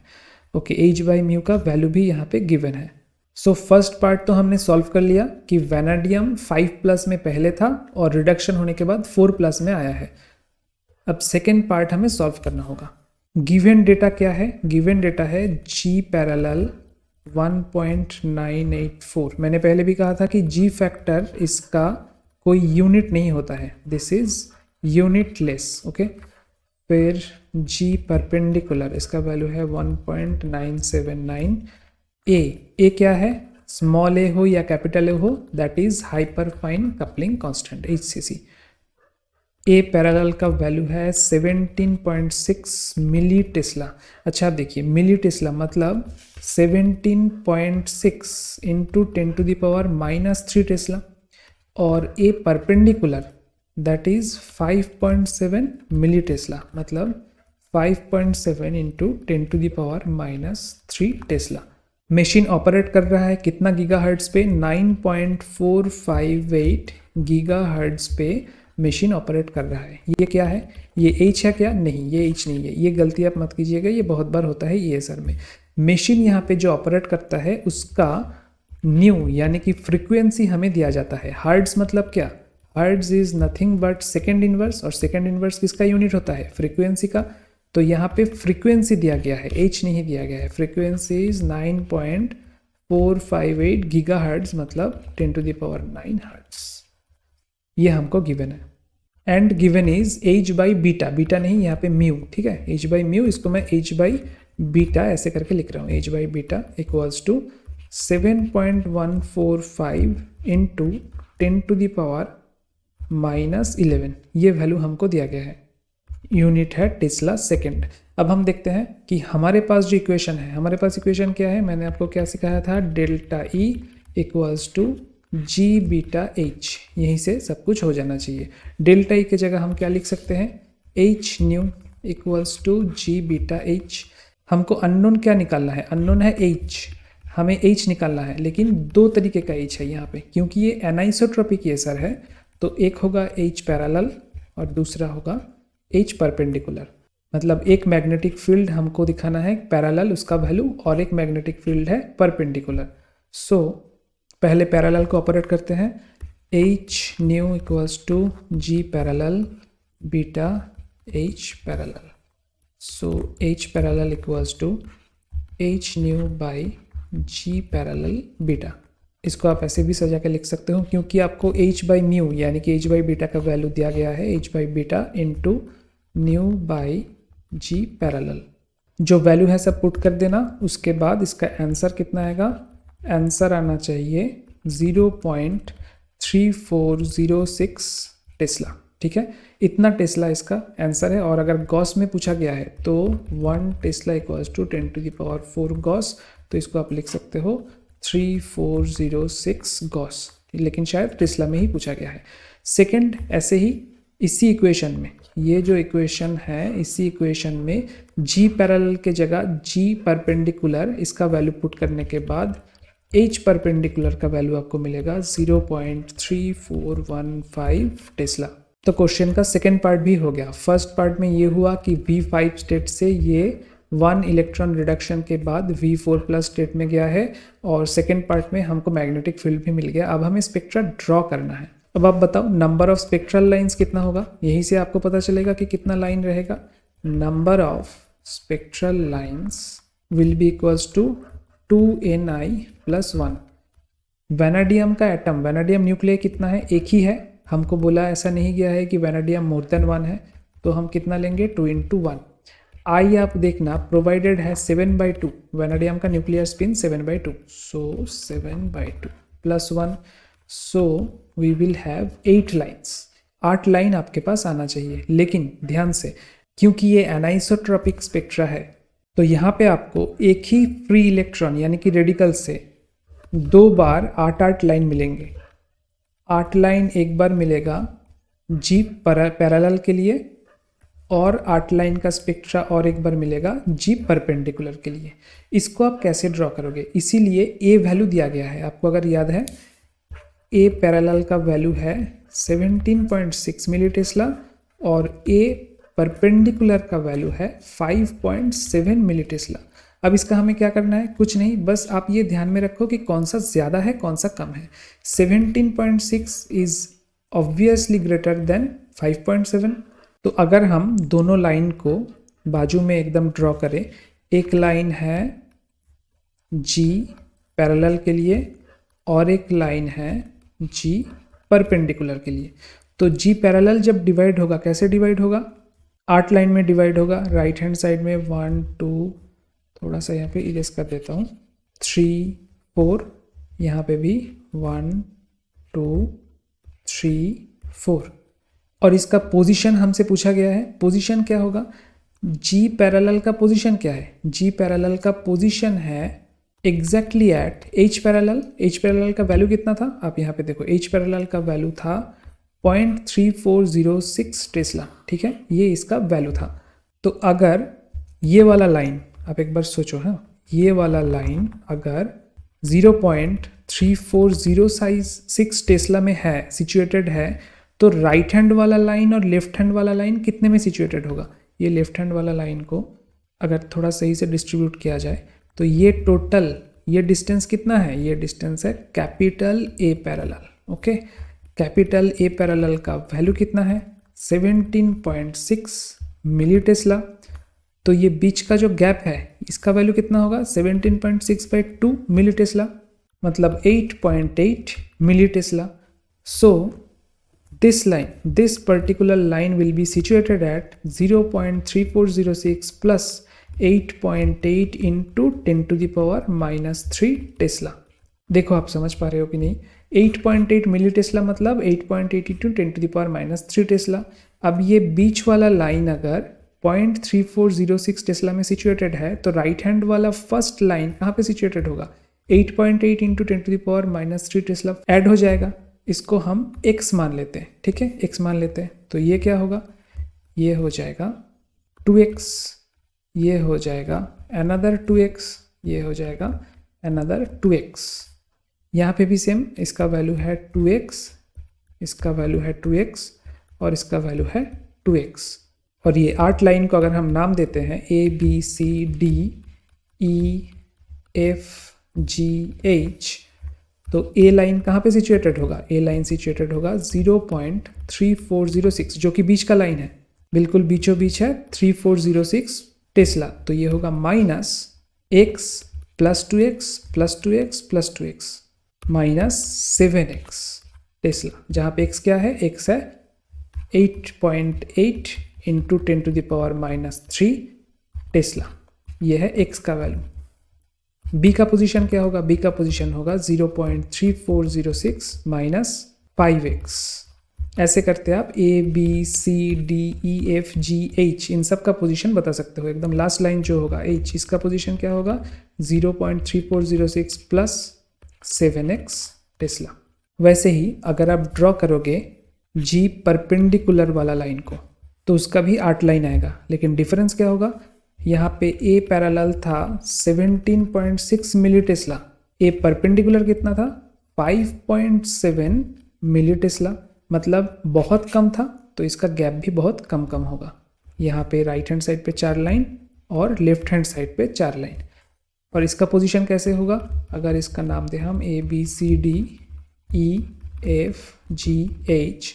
S1: ओके, एच बाई म्यू का वैल्यू भी यहाँ पे गिवन है। सो फर्स्ट पार्ट तो हमने सॉल्व कर लिया कि वैनाडियम 5+ में पहले था और रिडक्शन होने के बाद 4+ में आया है। अब सेकेंड पार्ट हमें सॉल्व करना होगा। गिवन डेटा क्या है? गिवन डेटा है जी पैरेलल 1.984। मैंने पहले भी कहा था कि जी फैक्टर इसका कोई यूनिट नहीं होता है, दिस इज यूनिटलेस। ओके, फिर जी परपेंडिकुलर, इसका वैल्यू है 1.979। ए क्या है? स्मॉल ए हो या कैपिटल ए हो, that is hyperfine coupling constant, HCC। A parallel का वैल्यू है 17.6 मिली टेस्ला। अच्छा, देखिए मिली टेस्ला मतलब 17.6 इंटू 10⁻³ टेस्ला, और A perpendicular that is 5.7 milli tesla, मतलब 5.7 इंटू 10⁻³ टेस्ला। मशीन ऑपरेट कर रहा है कितना गीगाहर्ट्ज पे? 9.458 गीगाहर्ट्ज पे मशीन ऑपरेट कर रहा है। ये क्या है? ये H है क्या? नहीं, ये H नहीं है। ये गलती आप मत कीजिएगा, ये बहुत बार होता है ESR में। मशीन यहाँ पे जो ऑपरेट करता है उसका न्यू यानी कि फ्रीक्वेंसी हमें दिया जाता है। हर्ट्ज मतलब क्या? Hertz is nothing but second inverse, और सेकेंड इनवर्स किसका यूनिट होता है? फ्रीक्वेंसी का। तो यहाँ पे फ्रीक्वेंसी दिया गया है, H नहीं दिया गया है। फ्रीक्वेंसी इज 9.458 गीगाहर्ट्ज, मतलब 10⁹ हर्ट्ज। ये हमको गिवन है। And given is H by beta, beta नहीं यहाँ पे म्यू, ठीक है। H बाई म्यू, इसको मैं H बाई बीटा ऐसे करके लिख रहा हूँ। H by beta equals to 7.145 into 10⁻⁻11। ये वैल्यू हमको दिया गया है। यूनिट है टेस्ला सेकेंड। अब हम देखते हैं कि हमारे पास जो इक्वेशन है, हमारे पास इक्वेशन क्या है? मैंने आपको क्या सिखाया था? Delta E equals to G beta H। यहीं से सब कुछ हो जाना चाहिए। डेल्टा E की जगह हम क्या लिख सकते हैं? H nu equals to G beta H। हमको अननोन क्या निकालना है? अननोन है H, हमें H निकालना है, लेकिन दो तरीके का H है यहाँ पे, क्योंकि ये एनाइसोट्रोपिक ESR है। तो एक होगा H पैरेलल और दूसरा होगा H परपेंडिकुलर। मतलब एक मैग्नेटिक फील्ड हमको दिखाना है पैरेलल, उसका वैल्यू, और एक मैग्नेटिक फील्ड है परपेंडिकुलर। सो पहले पैरेलल को ऑपरेट करते हैं। H nu equals to G parallel beta H parallel. So H parallel equals to H nu by G parallel beta. इसको आप ऐसे भी सजा के लिख सकते हो, क्योंकि आपको H बाई म्यू यानी कि H बाई बीटा का वैल्यू दिया गया है, H by beta into nu by G parallel. जो वैल्यू है सब पुट कर देना। उसके बाद इसका आंसर कितना आएगा? आंसर आना चाहिए 0.3406 टेस्ला, ठीक है। इतना टेस्ला इसका आंसर है। और अगर गॉस में पूछा गया है तो 1 टेस्ला इक्वल्स टू 10⁴ गॉस, तो इसको आप लिख सकते हो 3406 गॉस, लेकिन शायद टेस्ला में ही पूछा गया है। सेकंड, ऐसे ही इसी इक्वेशन में, ये जो इक्वेशन है, इसी इक्वेशन में जी पैरेलल के जगह जी परपेंडिकुलर, इसका वैल्यू पुट करने के बाद H परपेंडिकुलर का वैल्यू आपको मिलेगा 0.3415 टेस्ला। तो क्वेश्चन का सेकेंड पार्ट भी हो गया। फर्स्ट पार्ट में ये हुआ कि V5 स्टेट से ये 1 इलेक्ट्रॉन रिडक्शन के बाद V4+ स्टेट में गया है, और सेकेंड पार्ट में हमको मैग्नेटिक फील्ड भी मिल गया। अब हमें स्पेक्ट्रा ड्रॉ करना है। अब आप बताओ नंबर ऑफ स्पेक्ट्रल लाइंस कितना होगा? यहीं से आपको पता चलेगा कि कितना लाइन रहेगा। Number of spectral lines will be equals to 2ni+1। Vanadium का एटम, वैनाडियम न्यूक्लियर कितना है? एक ही है। हमको बोला, ऐसा नहीं गया है कि वैनाडियम मोर देन 1 है, तो हम कितना लेंगे? 2 × 1। आई आप देखना प्रोवाइडेड है 7/2। वैनाडियम का nuclear spin 7/2, so 7/2 + 1, so we will have 8 lines. 8 line आपके पास आना चाहिए। लेकिन ध्यान से, क्योंकि ये एनाइसोट्रोपिक स्पेक्ट्रा है, तो यहाँ पे आपको एक ही फ्री इलेक्ट्रॉन यानी कि रेडिकल से 2 बार 8 लाइन मिलेंगे। 8 लाइन एक बार मिलेगा जी पैरेलल के लिए, और 8 लाइन का स्पेक्ट्रा और एक बार मिलेगा जी परपेंडिकुलर के लिए। इसको आप कैसे ड्रॉ करोगे? इसीलिए ए वैल्यू दिया गया है। आपको अगर याद है, ए पैरेलल का वैल्यू है 17.6 मिली टेस्ला और ए परपेंडिकुलर का वैल्यू है 5.7 मिली टेस्ला। अब इसका हमें क्या करना है, कुछ नहीं, बस आप ये ध्यान में रखो कि कौन सा ज़्यादा है कौन सा कम है। 17.6 इज़ ऑब्वियसली ग्रेटर देन 5.7। तो अगर हम दोनों लाइन को बाजू में एकदम ड्रॉ करें, एक लाइन है G पैरेलल के लिए और एक लाइन है G परपेंडिकुलर के लिए। तो G पैरेलल जब डिवाइड होगा, कैसे डिवाइड होगा, 8 लाइन में डिवाइड होगा। राइट हैंड साइड में 1 2, थोड़ा सा यहाँ पे इरेज कर देता हूँ, 3 4, यहाँ पे भी 1 2 3 4। और इसका पोजीशन हमसे पूछा गया है, पोजीशन क्या होगा, G पैरेलल का पोजीशन क्या है, G पैरेलल का पोजीशन है exactly at H parallel. H parallel का वैल्यू कितना था, आप यहाँ पे देखो, H पैरेलल का वैल्यू था 0.3406 टेस्ला, ठीक है, ये इसका वैल्यू था। तो अगर ये वाला लाइन, आप एक बार सोचो, हाँ, ये वाला लाइन अगर 0.3406 टेस्ला में है, सिचुएटेड है, तो राइट हैंड वाला लाइन और लेफ्ट हैंड वाला लाइन कितने में सिचुएटेड होगा। ये लेफ्ट हैंड वाला लाइन को अगर थोड़ा सही से डिस्ट्रीब्यूट किया जाए तो ये टोटल, ये डिस्टेंस कितना है, ये डिस्टेंस है capital A parallel. Okay, capital A parallel का वैल्यू कितना है, 17.6 मिली टेस्ला। तो ये बीच का जो गैप है इसका वैल्यू कितना होगा, 17.6/2 मिली टेस्ला, मतलब 8.8 milli tesla. So this line, this particular line will be situated at 0.3406 plus 8.8 into 10 to the power minus 3 Tesla. देखो आप समझ पा रहे हो कि नहीं, 8.8 मिली टेस्ला मतलब 8.8 into 10 to the power minus 3 Tesla. अब ये बीच वाला लाइन अगर 0.3406 टेस्ला में सिचुएटेड है, तो राइट हैंड वाला फर्स्ट लाइन कहाँ पे सिचुएटेड होगा, 8.8 into 10 to the power minus 3 Tesla add हो जाएगा। इसको हम x मान लेते हैं, ठीक है, x मान लेते हैं। तो ये क्या होगा, ये हो जाएगा 2x, ये हो जाएगा another 2x, ये हो जाएगा another 2x। यहाँ पे भी सेम, इसका वैल्यू है 2x, इसका वैल्यू है 2x और इसका वैल्यू है 2x। और ये 8 लाइन को अगर हम नाम देते हैं A B C D E F G H, तो ए लाइन कहाँ पे सिचुएटेड होगा, ए लाइन सिचुएटेड होगा 0.3406, जो कि बीच का लाइन है, बिल्कुल बीचों बीच है 3406 टेस्ला। तो ये होगा minus x plus 2x plus 2x plus 2x minus 7x Tesla, जहाँ पे x क्या है, x है 8.8 into 10 to the power minus 3 Tesla, ये है x का वैल्यू। B का पोजीशन क्या होगा, B का पोजीशन होगा 0.3406 माइनस 5x। ऐसे करते आप A B C D E F G H, इन सब का पोजीशन बता सकते हो। एकदम लास्ट लाइन जो होगा H, इसका पोजीशन क्या होगा 0.3406 प्लस 7x टेस्ला। वैसे ही अगर आप ड्रॉ करोगे G परपेंडिकुलर वाला लाइन को, तो उसका भी 8 लाइन आएगा, लेकिन डिफरेंस क्या होगा, यहाँ पे A पैरेलल था 17.6 मिली टेस्ला, A परपेंडिकुलर कितना था 5.7 मिली टेस्ला, मतलब बहुत कम था, तो इसका गैप भी बहुत कम कम होगा। यहाँ पे राइट हैंड साइड पे 4 लाइन और लेफ्ट हैंड साइड पे 4 लाइन। और इसका पोजीशन कैसे होगा, अगर इसका नाम दे हम A B C D E F G H,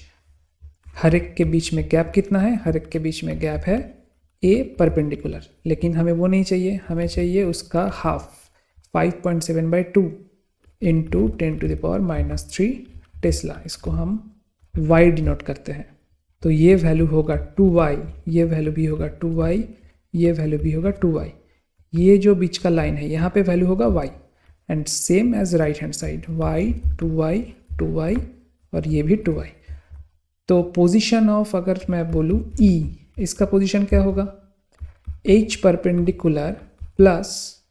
S1: हर एक के बीच में गैप कितना है, हर एक के बीच में गैप है A परपेंडिकुलर, लेकिन हमें वो नहीं चाहिए, हमें चाहिए उसका half 5.7/2 into 10 to the power minus 3 Tesla. इसको हम y डिनोट करते हैं, तो ये वैल्यू होगा 2y, ये वैल्यू भी होगा 2y, ये वैल्यू भी होगा 2y। ये जो बीच का लाइन है यहाँ पे वैल्यू होगा y, and same as right hand side y 2y 2y और ये भी 2y। तो पोजीशन ऑफ अगर मैं बोलूँ E, इसका पोजीशन क्या होगा, H perpendicular plus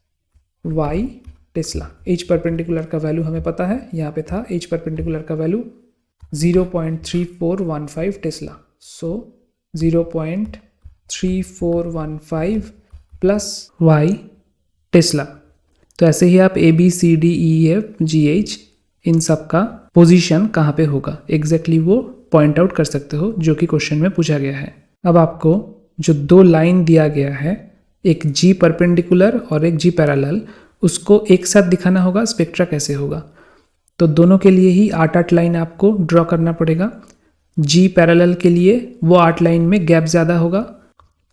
S1: y Tesla. H perpendicular का वैल्यू हमें पता है, यहाँ पे था H परपेंडिकुलर का वैल्यू 0.3415 टेस्ला, सो 0.3415 प्लस y टेस्ला। तो ऐसे ही आप A B C D E F G H इन सब का पोजीशन कहाँ पे होगा एग्जैक्टली वो पॉइंट आउट कर सकते हो, जो कि क्वेश्चन में पूछा गया है। अब आपको जो दो लाइन दिया गया है, एक जी परपेंडिकुलर और एक जी पैरेलल, उसको एक साथ दिखाना होगा, स्पेक्ट्रा कैसे होगा? तो दोनों के लिए ही 8-8 लाइन आपको ड्रॉ करना पड़ेगा। जी पैरेलल के लिए वो 8 लाइन में गैप ज़्यादा होगा,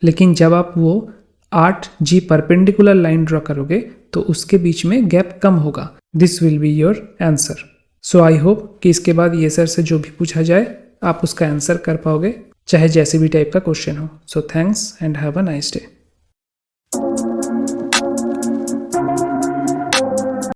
S1: लेकिन जब आप वो 8 जी परपेंडिकुलर लाइन ड्रॉ करोगे तो उसके बीच में गैप कम होगा। This will be your answer. So I hope कि इसके बाद ये सर से जो भी पूछा जाए आप उसका आंसर कर पाओगे, चाहे जैसे भी टाइप का क्वेश्चन हो। So thanks and have a nice day.